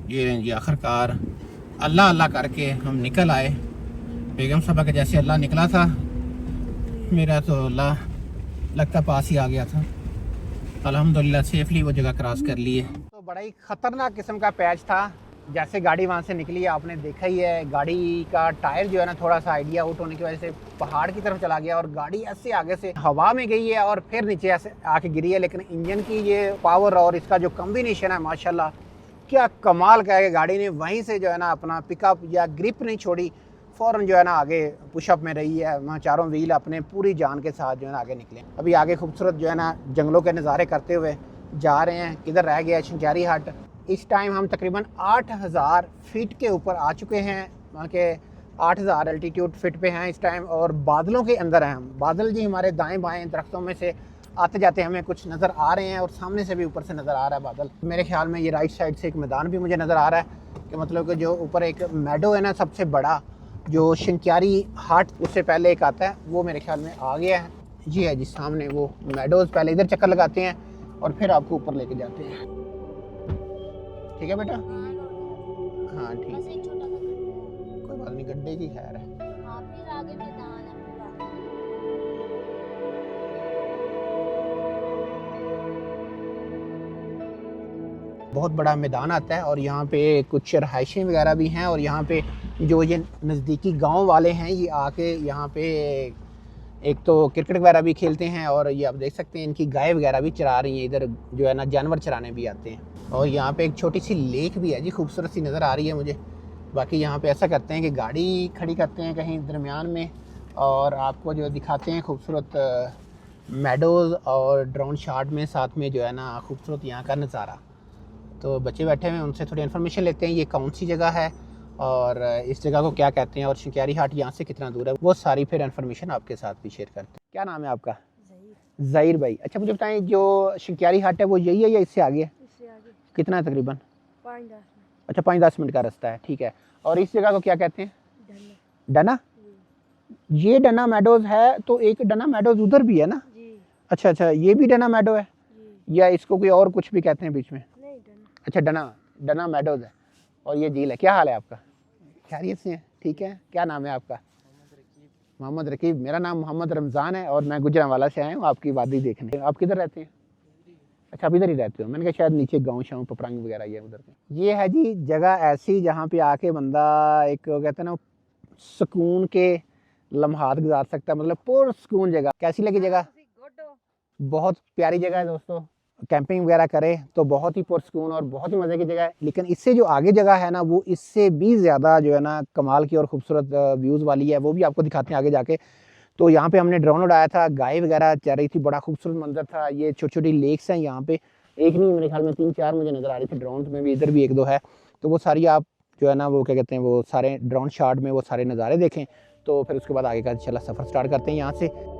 ये जी आखिरकार अल्लाह अल्लाह करके हम निकल आए। बेगम साहबा के जैसे अल्लाह निकला था, मेरा तो अल्लाह लगता पास ही आ गया था। अल्हम्दुलिल्लाह सेफली वो जगह क्रॉस कर लिए। तो बड़ा ही ख़तरनाक किस्म का पैच था, जैसे गाड़ी वहाँ से निकली है आपने देखा ही है, गाड़ी का टायर जो है ना थोड़ा सा आइडिया आउट होने की वजह से पहाड़ की तरफ चला गया और गाड़ी ऐसे आगे से हवा में गई है और फिर नीचे ऐसे आके गिरी है। लेकिन इंजन की ये पावर और इसका जो कम्बिनेशन है माशाल्लाह क्या कमाल का है कि गाड़ी ने वहीं से जो है ना अपना पिकअप या ग्रिप नहीं छोड़ी, फ़ौरन जो है ना आगे पुशअप में रही है। वहाँ चारों व्हील अपने पूरी जान के साथ जो है ना आगे निकले। अभी आगे खूबसूरत जो है ना जंगलों के नज़ारे करते हुए जा रहे हैं। किधर रह गया शंक्यारी हाट। इस टाइम हम तकरीबन 8000 फीट के ऊपर आ चुके हैं, मान के 8000 एल्टीट्यूड फिट पे हैं इस टाइम और बादलों के अंदर हैं हम। बादल जी हमारे दाएं बाएं दरख्तों में से आते जाते हमें कुछ नज़र आ रहे हैं और सामने से भी ऊपर से नज़र आ रहा है बादल। मेरे ख्याल में ये राइट साइड से एक मैदान भी मुझे नज़र आ रहा है कि मतलब कि जो ऊपर एक मेडो है ना सबसे बड़ा जो शंक्यारी हाट उससे पहले एक आता है वो मेरे ख्याल में आ गया है। जी है जी सामने वो मेडोज़, पहले इधर चक्कर लगाते हैं और फिर आपको ऊपर लेके जाते हैं। ठीक है बेटा, हाँ ठीक, बस एक छोटा सा गड्ढा है। कोई बात नहीं, गड्ढे की खैर है। हाँ फिर आगे मैदान है पूरा। बहुत बड़ा मैदान आता है और यहाँ पे कुछ रहायशें वगैरह भी हैं और यहाँ पे जो ये नज़दीकी गांव वाले हैं ये आके यहाँ पे एक तो क्रिकेट वगैरह भी खेलते हैं और ये आप देख सकते हैं इनकी गाय वगैरह भी चरा रही हैं। इधर जो है ना जानवर चराने भी आते हैं और यहाँ पे एक छोटी सी लेक भी है जी, खूबसूरत सी नज़र आ रही है मुझे। बाकी यहाँ पे ऐसा करते हैं कि गाड़ी खड़ी करते हैं कहीं दरमियान में और आपको जो दिखाते हैं खूबसूरत मेडोज़ और ड्रोन शॉट में साथ में जो है ना खूबसूरत यहाँ का नज़ारा। तो बच्चे बैठे हुए हैं, उनसे थोड़ी इन्फॉर्मेशन लेते हैं ये कौन सी जगह है और इस जगह को क्या कहते हैं और शंक्यारी हाट यहाँ से कितना दूर है, वो सारी फिर इन्फॉर्मेशन आपके साथ भी शेयर करते हैं। क्या नाम है आपका? ज़हीर भाई। अच्छा मुझे बताएं जो शंक्यारी हाट है वो यही है या इससे आगे है? इससे आगे कितना है तकरीबन? 5-10 मिनट। अच्छा 5-10 मिनट का रास्ता है, ठीक है। और इस जगह को क्या कहते हैं? धन्य डना। ये डना मेडोज़ है तो एक डना मेडोज़ उधर भी है ना? जी अच्छा अच्छा, ये भी डना मेडो है जी या इसको कोई और कुछ भी कहते हैं बीच में? नहीं धन्य। अच्छा डना मेडोज़ है और ये झील है। क्या हाल है आपका? खैरियत से हैं? ठीक है। क्या नाम है आपका? मोहम्मद रकीब। मेरा नाम मोहम्मद रमज़ान है और मैं गुजरांवाला से आया हूँ आपकी वादी देखने। आप किधर रहते हैं? अच्छा आप इधर ही रहते हो, मैंने कहा शायद नीचे गाँव शाँव पपरंग वगैरह ये उधर पे। ये है जी जगह ऐसी जहाँ पे आके बंदा एक कहते हैं ना सुकून के लम्हात गुजार सकता है, मतलब पुरसुकून जगह। कैसी लगी जगह? बहुत प्यारी जगह है दोस्तों, कैंपिंग वगैरह करें तो बहुत ही पुरसुकून और बहुत ही मज़े की जगह है। लेकिन इससे जो आगे जगह है ना वो इससे भी ज़्यादा जो है ना कमाल की और ख़ूबसूरत व्यूज़ वाली है, वो भी आपको दिखाते हैं आगे जाके। तो यहाँ पे हमने ड्रोन उड़ाया था, गाय वगैरह चल रही थी, बड़ा खूबसूरत मंजर था। ये छोटी छोटी लेक्स हैं यहाँ पे, एक नहीं मेरे ख्याल में 3-4 मुझे नज़र आ रही थी ड्रोन में भी, इधर भी 1-2 है। तो वो सारी आप जो है ना वो क्या कहते हैं वो सारे ड्रोन शॉट में वो सारे नज़ारे देखें। तो फिर उसके बाद आगे का इंशाल्लाह सफ़र स्टार्ट करते हैं यहाँ से।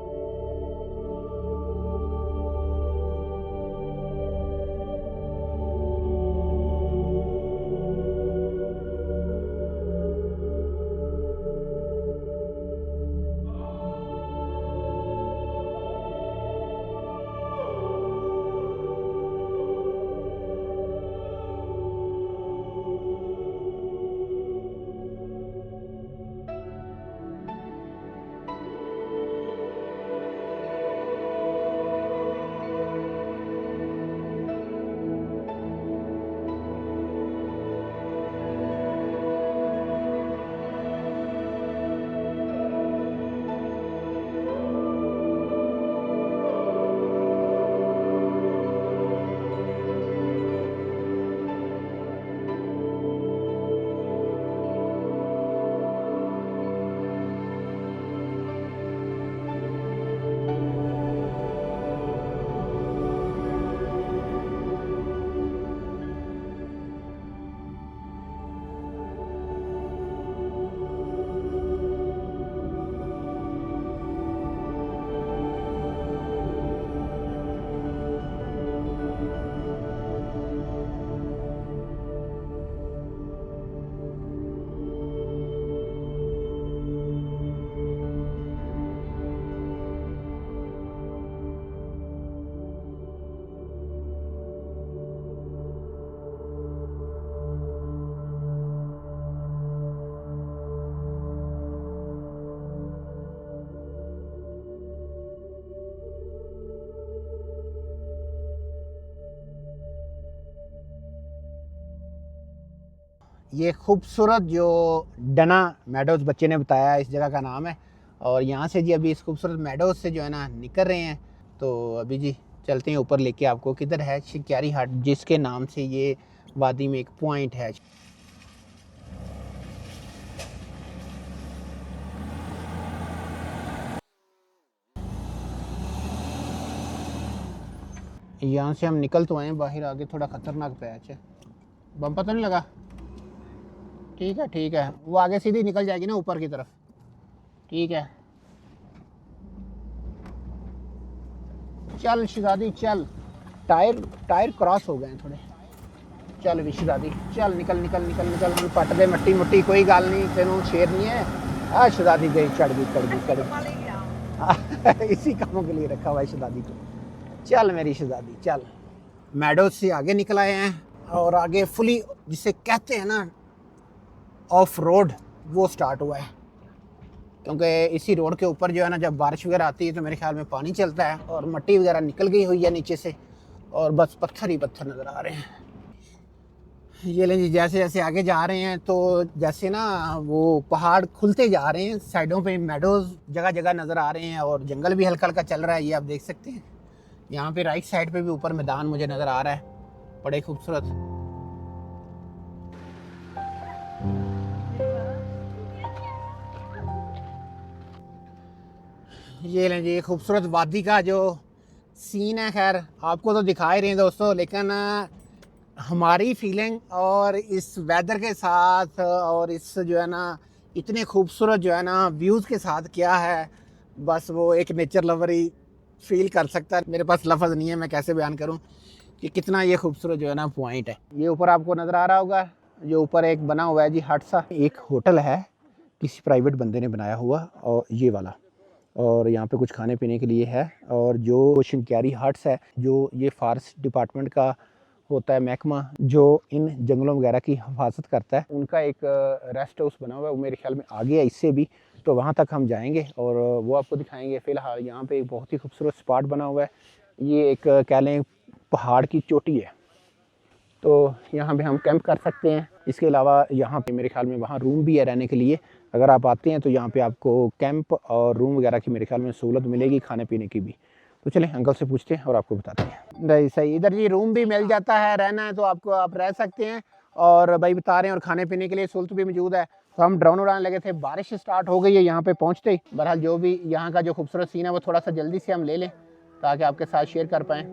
ये खूबसूरत जो डना मेडोज़ बच्चे ने बताया इस जगह का नाम है। और यहाँ से जी अभी इस खूबसूरत मेडोज़ से जो है ना निकल रहे हैं। तो अभी जी चलते हैं ऊपर लेके आपको, किधर है शिकारी हट, जिसके नाम से ये वादी में एक पॉइंट है। यहाँ से हम निकल तो आए बाहर, आगे थोड़ा ख़तरनाक पैच है। बम्पर तो नहीं लगा? ठीक है, वो आगे सीधी निकल जाएगी ना ऊपर की तरफ। ठीक है, चल शहजादी चल। टायर क्रॉस हो गए हैं थोड़े। चल भी शहजादी चल, निकल निकल निकल निकल। हम पट गए मट्टी मुट्टी, कोई गाल नहीं, तेनों शेर नहीं है। शहजादी गई, चढ़ गई। इसी कामों के लिए रखा हुआ है शहजादी को। चल मेरी शहजादी चल। मेडोज से आगे निकल आए हैं और आगे फुली जिसे कहते हैं ना ऑफ रोड, वो स्टार्ट हुआ है। क्योंकि इसी रोड के ऊपर जो है ना जब बारिश वगैरह आती है तो मेरे ख्याल में पानी चलता है और मट्टी वगैरह निकल गई हुई है नीचे से और बस पत्थर ही पत्थर नज़र आ रहे हैं। ये लें जी, जैसे जैसे आगे जा रहे हैं तो जैसे ना वो पहाड़ खुलते जा रहे हैं, साइडों पे मेडोज़ जगह जगह नज़र आ रहे हैं और जंगल भी हल्का हल्का चल रहा है। ये आप देख सकते हैं। यहाँ पे राइट साइड पे भी ऊपर मैदान मुझे नज़र आ रहा है, बड़े खूबसूरत। ये लें जी खूबसूरत वादी का जो सीन है। खैर आपको तो दिखा ही रहे हैं दोस्तों, लेकिन हमारी फीलिंग और इस वेदर के साथ और इस जो है ना इतने खूबसूरत जो है ना व्यूज़ के साथ क्या है, बस वो एक नेचर लवर ही फील कर सकता है। मेरे पास लफ्ज़ नहीं है, मैं कैसे बयान करूं कि कितना ये खूबसूरत जो है ना पॉइंट है। ये ऊपर आपको नज़र आ रहा होगा, जो ऊपर एक बना हुआ है जी हट सा, एक होटल है किसी प्राइवेट बंदे ने बनाया हुआ, और ये वाला, और यहाँ पे कुछ खाने पीने के लिए है। और जो शिकारी हट्स है, जो ये फॉरेस्ट डिपार्टमेंट का होता है महकमा जो इन जंगलों वगैरह की हिफाजत करता है, उनका एक रेस्ट हाउस बना हुआ है। वो मेरे ख्याल में आगे है इससे भी, तो वहाँ तक हम जाएंगे और वो आपको दिखाएंगे। फ़िलहाल यहाँ पे एक बहुत ही खूबसूरत स्पॉट बना हुआ है। ये एक कह लें पहाड़ की चोटी है, तो यहाँ पे हम कैंप कर सकते हैं। इसके अलावा यहाँ पे मेरे ख्याल में वहाँ रूम भी है रहने के लिए। अगर आप आते हैं तो यहाँ पे आपको कैंप और रूम वगैरह की मेरे ख्याल में सहूलत मिलेगी, खाने पीने की भी। तो चलें अंकल से पूछते हैं और आपको बताते हैं। नहीं सही, इधर जी रूम भी मिल जाता है, रहना है तो आपको आप रह सकते हैं। और भाई बता रहे हैं और खाने पीने के लिए सहूलत भी मौजूद है। तो हम ड्रोन उड़ाने लगे थे, बारिश स्टार्ट हो गई है यहाँ पे पहुँचते ही। बहरहाल जो भी यहाँ का जो खूबसूरत सीन है वो थोड़ा सा जल्दी से हम ले लें ताकि आपके साथ शेयर कर पाएँ।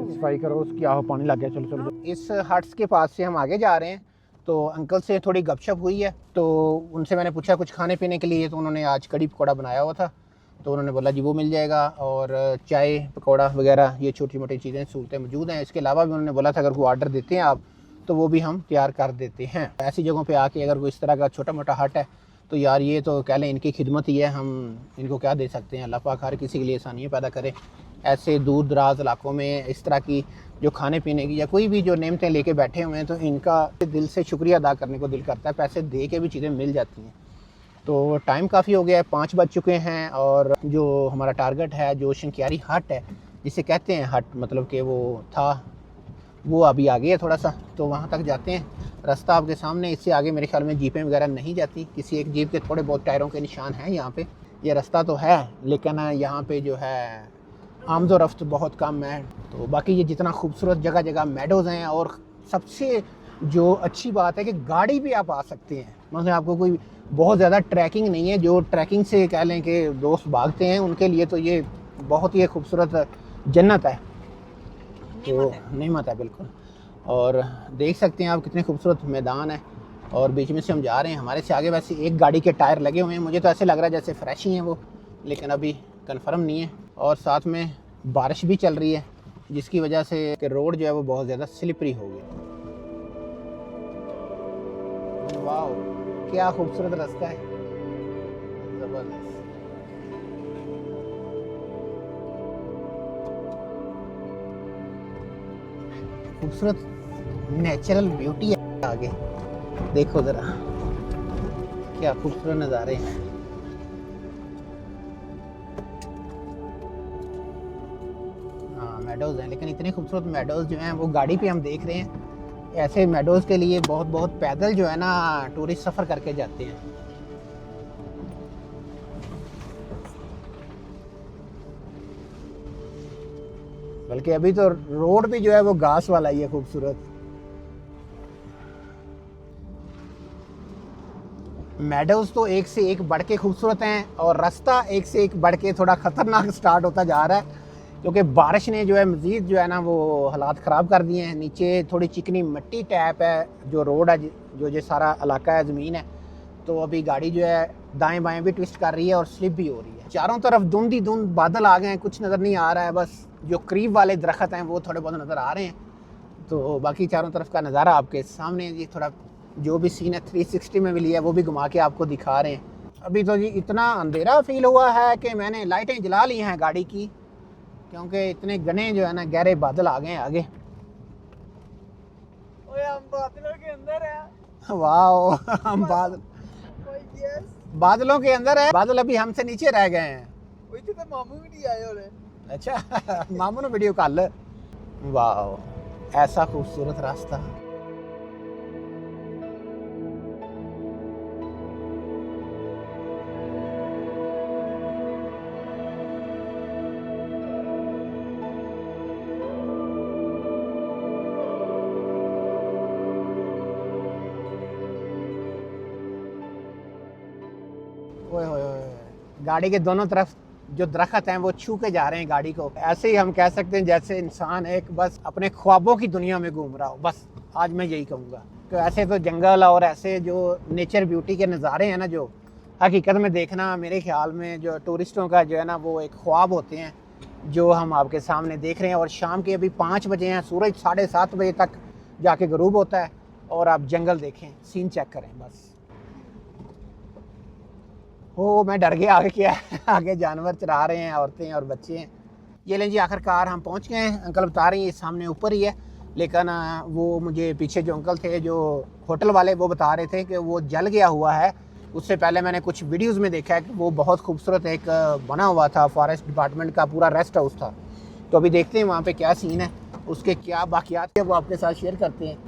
सफाई करो, क्या हो पानी लग गया। चलो चलो, इस हट्स के पास से हम आगे जा रहे हैं। तो अंकल से थोड़ी गपशप हुई है, तो उनसे मैंने पूछा कुछ खाने पीने के लिए, तो उन्होंने आज कड़ी पकौड़ा बनाया हुआ था, तो उन्होंने बोला जी वो मिल जाएगा। और चाय पकौड़ा वगैरह ये छोटी मोटी चीज़ें सहूलतें मौजूद हैं। इसके अलावा भी उन्होंने बोला था अगर कोई ऑर्डर देते हैं आप तो वो भी हम तैयार कर देते हैं। ऐसी जगहों पे आके अगर कोई इस तरह का छोटा मोटा हट है तो यार ये तो कह लें इनकी खिदमत ही है, हम इनको क्या दे सकते हैं। अल्लाह पाक हर किसी के लिए आसानियाँ पैदा करे, ऐसे दूर दराज इलाकों में इस तरह की जो खाने पीने की या कोई भी जो नेमतें लेके बैठे हुए हैं, तो इनका दिल से शुक्रिया अदा करने को दिल करता है। पैसे दे के भी चीज़ें मिल जाती हैं। तो टाइम काफ़ी हो गया है, 5 बज चुके हैं और जो हमारा टारगेट है, जो शंकियारी हट है जिसे कहते हैं हट, मतलब कि वो था, वो अभी आगे है थोड़ा सा, तो वहाँ तक जाते हैं। रास्ता आपके सामने, इससे आगे मेरे ख्याल में जीपें वगैरह नहीं जाती। किसी एक जीप के थोड़े बहुत टायरों के निशान हैं यहाँ पे। ये रास्ता तो है लेकिन यहाँ पे जो है आमदो रफ्त बहुत कम है। तो बाकी ये जितना खूबसूरत जगह जगह मेडोज़ हैं, और सबसे जो अच्छी बात है कि गाड़ी भी आप आ सकते हैं। मतलब आपको कोई बहुत ज़्यादा ट्रैकिंग नहीं है। जो ट्रैकिंग से कह लें कि दोस्त भागते हैं, उनके लिए तो ये बहुत ही खूबसूरत जन्नत है। तो नेमत है बिल्कुल। और देख सकते हैं आप कितने खूबसूरत मैदान है, और बीच में से हम जा रहे हैं। हमारे से आगे वैसे एक गाड़ी के टायर लगे हुए हैं, मुझे तो ऐसे लग रहा है जैसे फ्रेश ही हैं वो, लेकिन अभी कंफर्म नहीं है। और साथ में बारिश भी चल रही है, जिसकी वजह से कि रोड जो है वो बहुत ज़्यादा स्लिपरी हो गया। वाह, क्या खूबसूरत रास्ता है, ज़बरदस्त। खूबसूरत नेचुरल ब्यूटी है आगे, देखो ज़रा क्या खूबसूरत नज़ारे हैं। हाँ मेडोज़ हैं, लेकिन इतने खूबसूरत मेडोज़ जो हैं वो गाड़ी पे हम देख रहे हैं। ऐसे मेडोज़ के लिए बहुत बहुत पैदल जो है ना टूरिस्ट सफ़र करके जाते हैं। बल्कि अभी तो रोड भी जो है वो घास वाला ही है खूबसूरत। मेडोज़ तो एक से एक बढ़ के खूबसूरत हैं, और रास्ता एक से एक बढ़ के थोड़ा ख़तरनाक स्टार्ट होता जा रहा है, क्योंकि बारिश ने जो है मज़ीद जो है ना वो हालात ख़राब कर दिए हैं। नीचे थोड़ी चिकनी मिट्टी टैप है, जो रोड है, जो ये सारा इलाका है ज़मीन है। तो अभी गाड़ी जो है दाएं बाएं भी ट्विस्ट कर रही है और स्लिप भी हो रही है। चारों तरफ धुंध ही धुंध, बादल आ गए हैं, कुछ नज़र नहीं आ रहा है। बस जो करीब वाले दरख्त हैं वो थोड़े बहुत नज़र आ रहे हैं। तो बाकी चारों तरफ का नज़ारा आपके सामने जी, थोड़ा जो भी सीन है 360 में भी लिया है, वो भी घुमा के आपको दिखा रहे हैं। अभी तो जी इतना अंधेरा फील हुआ है कि मैंने लाइटें जला ली हैं गाड़ी की, क्योंकि इतने घने जो है ना गहरे बादल आ गए हैं आगे। ओए हम बादलों के अंदर है। वाह, हम बादलों के अंदर है। बादल अभी हमसे नीचे रह गए हैं। ओए तो मामू भी नहीं आए हो रहे। अच्छा मामू ने वीडियो कॉल। वाह, ऐसा खूबसूरत रास्ता। ओए होए होए, गाड़ी के दोनों तरफ जो दरख्त हैं वो छू के जा रहे हैं गाड़ी को। ऐसे ही हम कह सकते हैं जैसे इंसान एक बस अपने ख्वाबों की दुनिया में घूम रहा हो। बस आज मैं यही कहूँगा। तो ऐसे तो जंगल और ऐसे जो नेचर ब्यूटी के नज़ारे हैं ना, जो हकीकत में देखना मेरे ख्याल में जो टूरिस्टों का जो है ना वो एक ख्वाब होते हैं, जो हम आपके सामने देख रहे हैं। और शाम के अभी 5 बजे हैं, सूरज 7:30 बजे तक जाके गरूब होता है, और आप जंगल देखें, सीन चेक करें बस। ओ मैं डर गया, आगे क्या है आगे जानवर चरा रहे हैं, औरतें और बच्चे हैं। ये लें जी, आखिरकार हम पहुंच गए हैं। अंकल बता रहे हैं ये सामने ऊपर ही है, लेकिन वो मुझे पीछे जो अंकल थे जो होटल वाले, वो बता रहे थे कि वो जल गया हुआ है। उससे पहले मैंने कुछ वीडियोस में देखा है कि वो बहुत खूबसूरत एक बना हुआ था, फॉरेस्ट डिपार्टमेंट का पूरा रेस्ट हाउस था। तो अभी देखते हैं वहाँ पे क्या सीन है, उसके क्या बाकियात है वो आपके साथ शेयर करते हैं।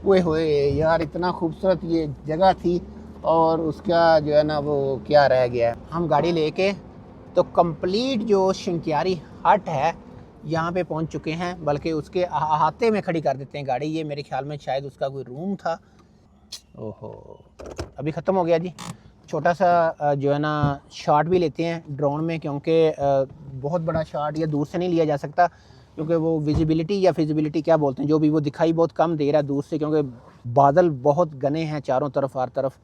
ओए होए यार, इतना खूबसूरत ये जगह थी, और उसका जो है ना वो क्या रह गया है। हम गाड़ी लेके तो कंप्लीट जो शंकियारी हट है यहाँ पे पहुँच चुके हैं, बल्कि उसके अहाते में खड़ी कर देते हैं गाड़ी। ये मेरे ख्याल में शायद उसका कोई रूम था। ओहो, अभी ख़त्म हो गया जी। छोटा सा जो है ना शॉट भी लेते हैं ड्रोन में, क्योंकि बहुत बड़ा शॉट या दूर से नहीं लिया जा सकता, क्योंकि वो विजिबिलिटी या फिजिबिलिटी क्या बोलते हैं, जो भी वो दिखाई बहुत कम दे रहा है दूर से, क्योंकि बादल बहुत घने हैं चारों तरफ, हर तरफ।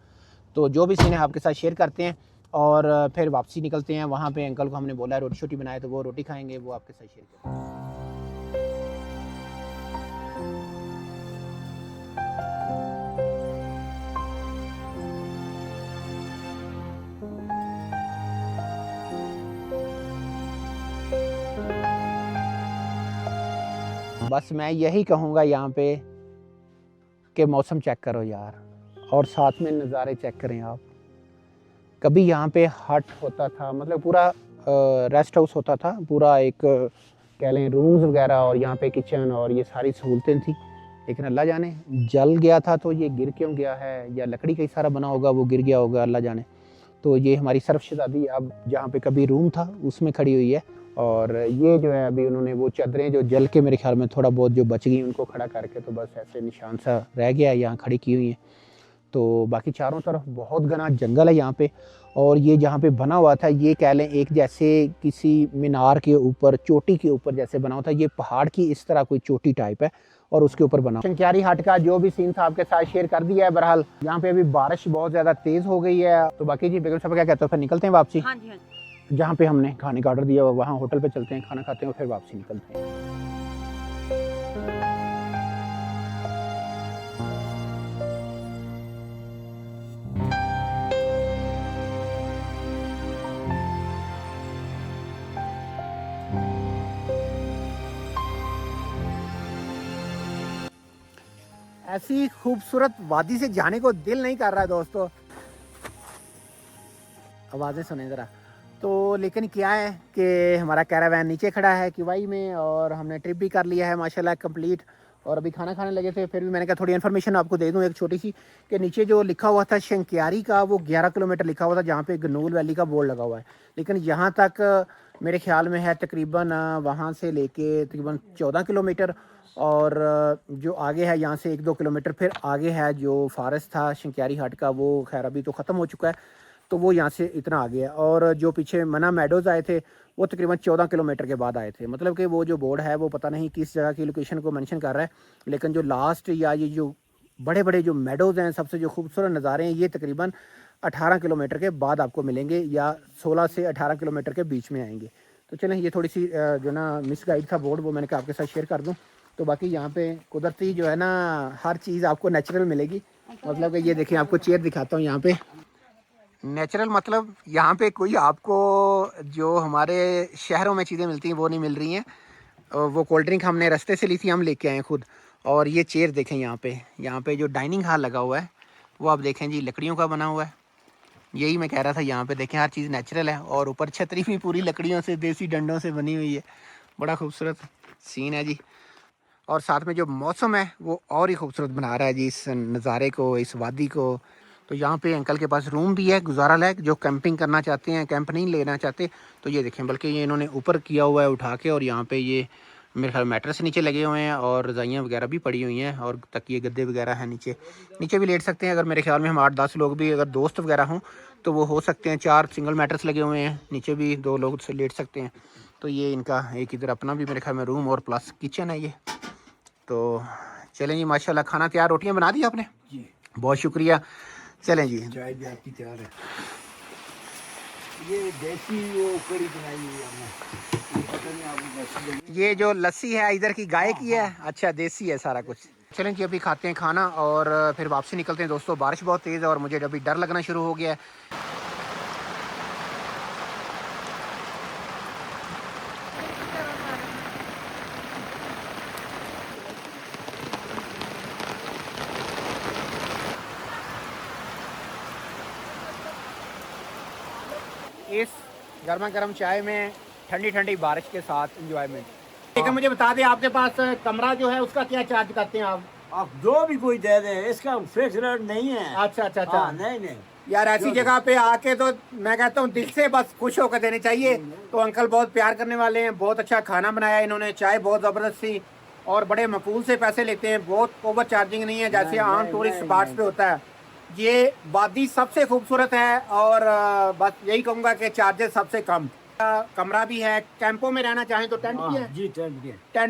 तो जो भी सीन है आपके साथ शेयर करते हैं, और फिर वापसी निकलते हैं। वहाँ पे अंकल को हमने बोला है रोटी शोटी बनाए, तो वो रोटी खाएंगे, वो आपके साथ शेयर करते हैं। बस मैं यही कहूँगा यहाँ पे कि मौसम चेक करो यार, और साथ में नज़ारे चेक करें आप। कभी यहाँ पे हट होता था, मतलब पूरा रेस्ट हाउस होता था, पूरा एक कह लें रूम्स वगैरह, और यहाँ पे किचन और ये सारी सहूलतें थी। लेकिन अल्लाह जाने जल गया था तो ये गिर क्यों गया है, या लकड़ी का ही सारा बना होगा वो गिर गया होगा, अल्लाह जाने। तो ये हमारी सरफशदादी अब जहाँ पे कभी रूम था उसमें खड़ी हुई है। और ये जो है अभी उन्होंने वो चादरें जो जल के मेरे ख्याल में थोड़ा बहुत जो बच गई उनको खड़ा करके तो बस ऐसे निशान सा रह गया है, यहाँ खड़ी की हुई है। तो बाकी चारों तरफ बहुत घना जंगल है यहाँ पे। और ये जहाँ पे बना हुआ था ये कह लें एक जैसे किसी मीनार के ऊपर, चोटी के ऊपर जैसे बना हुआ था, ये पहाड़ की इस तरह कोई चोटी टाइप है और उसके ऊपर बना। शंक्यारी हाट का जो भी सीन था आपके साथ शेयर कर दिया है। बहरहाल यहाँ पे अभी बारिश बहुत ज़्यादा तेज़ हो गई है। तो बाकी जी बेगम साहब क्या कहते हो, फिर निकलते हैं वापसी? हाँ जी हाँ जी। जहाँ पे हमने खाने का ऑर्डर दिया वहाँ होटल पे चलते हैं, खाना खाते हैं, फिर वापसी निकलते हैं। ऐसी खूबसूरत वादी से जाने को दिल नहीं कर रहा है दोस्तों। आवाज़ें सुने ज़रा। तो लेकिन क्या है कि हमारा कैरावैन नीचे खड़ा है किवाई में और हमने ट्रिप भी कर लिया है माशाल्लाह कंप्लीट। और अभी खाना खाने लगे थे, फिर भी मैंने कहा थोड़ी इन्फॉर्मेशन आपको दे दूं एक छोटी सी, कि नीचे जो लिखा हुआ था शंक्यारी का वो 11 किलोमीटर लिखा हुआ था जहाँ पे गनूल वैली का बोर्ड लगा हुआ है। लेकिन यहाँ तक मेरे ख्याल में है तकरीबन वहाँ से लेके तकरीबन 14 किलोमीटर। और जो आगे है यहाँ से 1-2 किलोमीटर फिर आगे है जो फॉरेस्ट था शंक्यारी हाट का, वो खैर अभी तो ख़त्म हो चुका है, तो वो यहाँ से इतना आगे है। और जो पीछे मना मेडोज़ आए थे वो तकरीबन 14 किलोमीटर के बाद आए थे। मतलब कि वो जो बोर्ड है वो पता नहीं किस जगह की लोकेशन को मेंशन कर रहा है, लेकिन जो लास्ट या ये जो बड़े बड़े जो मेडोज़ हैं, सबसे जो खूबसूरत नज़ारे हैं, ये तकरीबन 18 किलोमीटर के बाद आपको मिलेंगे या 16 से 18 किलोमीटर के बीच में आएंगे। तो चलें, ये थोड़ी सी जो ना मिस गाइड था बोर्ड, वो मैंने कहा आपके साथ शेयर कर दूँ। तो बाकी यहाँ पे कुदरती जो है ना हर चीज़ आपको नेचुरल मिलेगी। मतलब कि ये देखें, आपको चेयर दिखाता हूँ यहाँ पे। नेचुरल मतलब यहाँ पे कोई आपको जो हमारे शहरों में चीज़ें मिलती हैं वो नहीं मिल रही हैं। वो कोल्ड ड्रिंक हमने रास्ते से ली थी, हम लेके आए खुद। और ये चेयर देखें यहाँ पे जो डाइनिंग हॉल लगा हुआ है वो आप देखें जी लकड़ियों का बना हुआ है। यही मैं कह रहा था, यहाँ पे देखें हर चीज़ नेचुरल है। और ऊपर छतरी भी पूरी लकड़ियों से, देसी डंडों से बनी हुई है। बड़ा खूबसूरत सीन है जी। और साथ में जो मौसम है वो और ही खूबसूरत बना रहा है जी इस नज़ारे को, इस वादी को। तो यहाँ पे अंकल के पास रूम भी है गुजारा लायक, जो कैंपिंग करना चाहते हैं, कैंप नहीं लेना चाहते तो ये देखें। बल्कि ये इन्होंने ऊपर किया हुआ है उठा के, और यहाँ पे ये मेरे ख्याल मैट्रेस नीचे लगे हुए हैं और रज़ाइयाँ वगैरह भी पड़ी हुई हैं, और तकिए गद्दे वगैरह हैं नीचे। नीचे भी लेट सकते हैं अगर मेरे ख्याल में हम 8-10 लोग भी अगर दोस्त वगैरह हों तो वो हो सकते हैं। 4 सिंगल मैट्रेस लगे हुए हैं, नीचे भी 2 लोग से लेट सकते हैं। तो ये इनका एक इधर अपना भी मेरे ख्याल में रूम और प्लस किचन है ये। तो चलें जी, माशाल्लाह खाना तैयार, रोटियां बना दी आपने जी, बहुत शुक्रिया। चलें जी, चाय भी आपकी तैयार है। ये देसी वो कड़ी बनाई हुई है हमने, ये पता नहीं आपको। ये जो लस्सी है इधर की गाय की है? अच्छा, देसी है सारा कुछ। चलें जी, अभी खाते हैं खाना और फिर वापसी निकलते हैं दोस्तों। बारिश बहुत तेज़ है और मुझे अभी डर लगना शुरू हो गया है। इस गर्मा गर्म चाय में ठंडी ठंडी बारिश के साथ एंजॉयमेंट। लेकिन मुझे बता दें, आपके पास कमरा जो है उसका क्या चार्ज करते हैं आप जो भी कोई दे दे, इसका फिक्स रेट नहीं है। अच्छा अच्छा अच्छा। नहीं नहीं यार, ऐसी जगह पे आके तो मैं कहता हूँ दिल से बस खुश होकर देने चाहिए। तो अंकल बहुत प्यार करने वाले हैं, बहुत अच्छा खाना बनाया इन्होंने, चाय बहुत ज़बरदस्त थी और बड़े मकबूल से पैसे लेते हैं, बहुत ओवर चार्जिंग नहीं है जैसे आम टूरिस्ट स्पॉट्स पे होता है। ये वादी सबसे खूबसूरत है और बस यही कहूँगा कि चार्जेस सबसे कम। कमरा भी है, कैंपों में रहना चाहें तो टेंट भी है जी, टेंट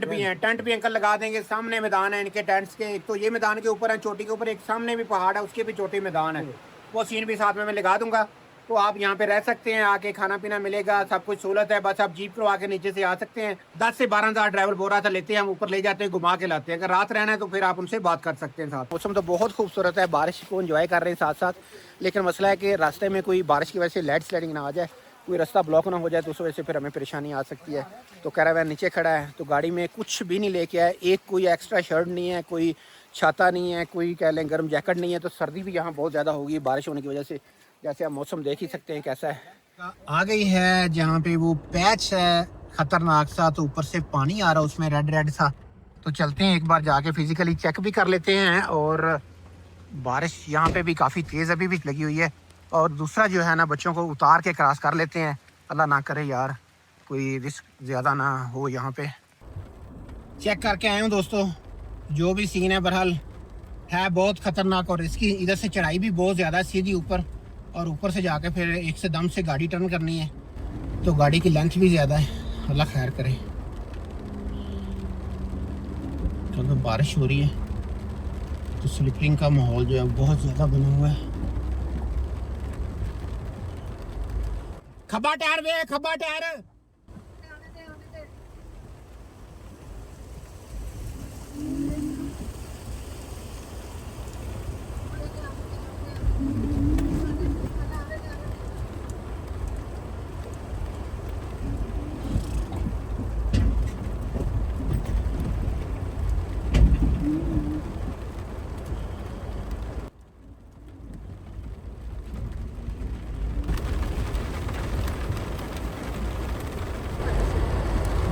भी है। टेंट भी अंकल लगा देंगे। सामने मैदान है इनके टेंट्स के, तो ये मैदान के ऊपर है, चोटी के ऊपर एक सामने भी पहाड़ है, उसके भी चोटी मैदान है, वो सीन भी साथ में मैं लगा दूंगा। तो आप यहाँ पे रह सकते हैं, आके खाना पीना मिलेगा, सब कुछ सहूलत है। बस आप जीप करवा के नीचे से आ सकते हैं। 10 से 12 हज़ार ड्राइवर बोल रहा था लेते हैं, हम ऊपर ले जाते हैं, घुमा के लाते हैं। अगर रात रहना है तो फिर आप उनसे बात कर सकते हैं साथ। मौसम तो बहुत खूबसूरत है, बारिश को एंजॉय कर रहे हैं साथ साथ। लेकिन मसला है कि रास्ते में कोई बारिश की वजह से लैंड स्लाइडिंग ना आ जाए, कोई रास्ता ब्लॉक ना हो जाए तो उस वजह से फिर हमें परेशानी आ सकती है। तो कैरावैन नीचे खड़ा है, तो गाड़ी में कुछ भी नहीं लेके आए, एक कोई एक्स्ट्रा शर्ट नहीं है, कोई छाता नहीं है, कोई कह लें गर्म जैकेट नहीं है। तो सर्दी भी यहाँ बहुत ज़्यादा होगी बारिश होने की वजह से, जैसे आप मौसम देख ही सकते हैं कैसा है। आ गई है जहाँ पे वो पैच है ख़तरनाक सा, तो ऊपर से पानी आ रहा है उसमें रेड रेड सा। तो चलते हैं एक बार जाके फिज़िकली चेक भी कर लेते हैं। और बारिश यहाँ पे भी काफ़ी तेज़ अभी भी लगी हुई है। और दूसरा जो है ना, बच्चों को उतार के क्रॉस कर लेते हैं, अल्लाह ना करे यार कोई रिस्क ज़्यादा ना हो। यहाँ पे चेक करके आए हूँ दोस्तों, जो भी सीन है बहरहाल है बहुत ख़तरनाक और इसकी इधर से चढ़ाई भी बहुत ज़्यादा है सीधी ऊपर, और ऊपर से जाके फिर एक से दम से गाड़ी टर्न करनी है, तो गाड़ी की लेंथ भी ज़्यादा है। अल्लाह खैर करे, क्योंकि बारिश हो रही है तो स्लिपिंग का माहौल जो है बहुत ज़्यादा बना हुआ है। खब्बा टायर वे, खब्बा टायर।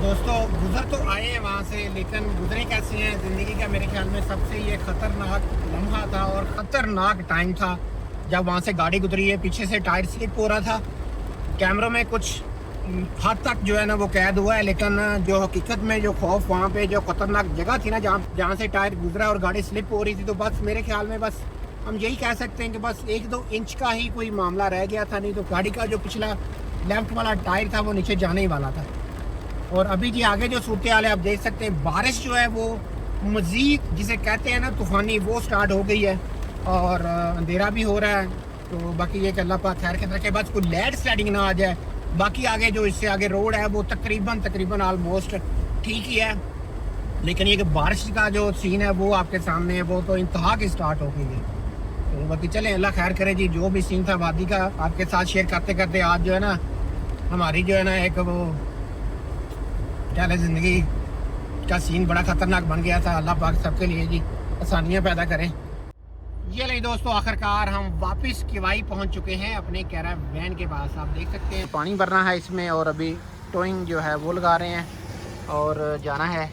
दोस्तों गुजर तो आए हैं वहाँ से, लेकिन गुजरे कैसे हैं ज़िंदगी का मेरे ख्याल में सबसे ये ख़तरनाक लम्हा था और ख़तरनाक टाइम था जब वहाँ से गाड़ी गुजरी है। पीछे से टायर स्लिप हो रहा था, कैमरों में कुछ हद तक जो है ना वो कैद हुआ है, लेकिन जो हकीकत में जो खौफ वहाँ पे जो ख़तरनाक जगह थी ना जहाँ से टायर गुजरा और गाड़ी स्लिप हो रही थी, तो बस मेरे ख्याल में बस हम यही कह सकते हैं कि बस 1-2 इंच का ही कोई मामला रह गया था, नहीं तो गाड़ी का जो पिछला लेफ्ट वाला टायर था वो नीचे जाने ही वाला था। और अभी जी आगे जो सूरत हाल है आप देख सकते हैं, बारिश जो है वो मज़ीद जिसे कहते हैं ना तूफ़ानी, वो स्टार्ट हो गई है और अंधेरा भी हो रहा है। तो बाकी ये कि अल्लाह पाक खैर के रखे, बस कोई लैंड स्लाइडिंग ना आ जाए। बाकी आगे जो इससे आगे रोड है वो तकरीबन आलमोस्ट ठीक ही है, लेकिन ये कि बारिश का जो सीन है वो आपके सामने है, वो तो इंतहा की स्टार्ट हो गई है। तो बाकी चलें, अल्लाह खैर करे जी। जो भी सीन था वादी का आपके साथ शेयर करते करते आज जो है ना हमारी जो है ना एक वो क्या है ज़िंदगी का सीन बड़ा ख़तरनाक बन गया था। अल्लाह पाक सबके लिए जी आसानियाँ पैदा करें। ये ले दोस्तों, आखिरकार हम वापस किवाई पहुंच चुके हैं अपने कैरावैन के पास। आप देख सकते हैं पानी भरना है इसमें और अभी टोइंग जो है वो लगा रहे हैं और जाना है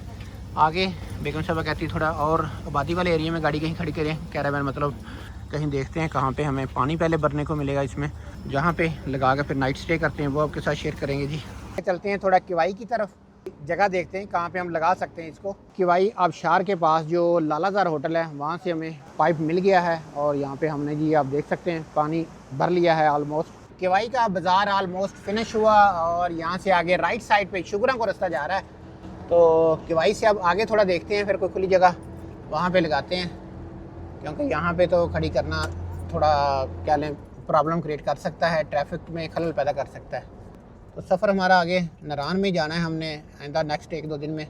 आगे। बेगम साहबा कहती है थोड़ा और आबादी वाले एरिया में गाड़ी कहीं खड़ी करें, कैरावैन मतलब कहीं देखते हैं कहाँ पे हमें पानी पहले भरने को मिलेगा इसमें, जहाँ पे लगा के फिर नाइट स्टे करते हैं वो आपके साथ शेयर करेंगे जी। चलते हैं थोड़ा किवाई की तरफ, जगह देखते हैं कहाँ पे हम लगा सकते हैं इसको। किवाई आबशार के पास जो लालाजार होटल है वहाँ से हमें पाइप मिल गया है और यहाँ पे हमने जी आप देख सकते हैं पानी भर लिया है ऑलमोस्ट। किवाई का बाज़ार ऑलमोस्ट फिनिश हुआ और यहाँ से आगे राइट साइड पे शुगरा को रास्ता जा रहा है। तो किवाई से अब आगे थोड़ा देखते हैं, फिर कोई खुली जगह वहाँ पे लगाते हैं, क्योंकि यहाँ पे तो खड़ी करना थोड़ा क्या लें प्रॉब्लम क्रिएट कर सकता है, ट्रैफिक में खलल पैदा कर सकता है। तो सफ़र हमारा आगे नारान में जाना है हमने आइंदा नेक्स्ट 1-2 दिन में,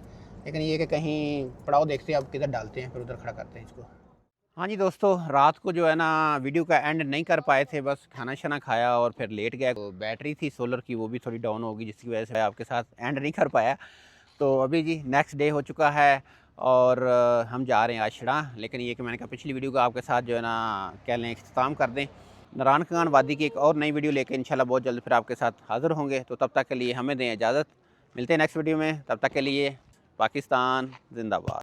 लेकिन ये कि कहीं पड़ाव देखते हैं अब किधर डालते हैं, फिर उधर खड़ा करते हैं इसको। हाँ जी दोस्तों, रात को जो है ना वीडियो का एंड नहीं कर पाए थे, बस खाना शाना खाया और फिर लेट गया। तो बैटरी थी सोलर की वो भी थोड़ी डाउन होगी, जिसकी वजह से आपके साथ एंड नहीं कर पाया। तो अभी जी नेक्स्ट डे हो चुका है और हम जा रहे हैं आज शिड़ा, लेकिन ये कि मैंने कहा पिछली वीडियो का आपके साथ जो है ना कह लें इख्तिताम कर दें। नारान खान वादी की एक और नई वीडियो लेकर इंशाल्लाह बहुत जल्द फिर आपके साथ हाज़िर होंगे। तो तब तक के लिए हमें दें इजाज़त, मिलते हैं नेक्स्ट वीडियो में। तब तक के लिए पाकिस्तान जिंदाबाद।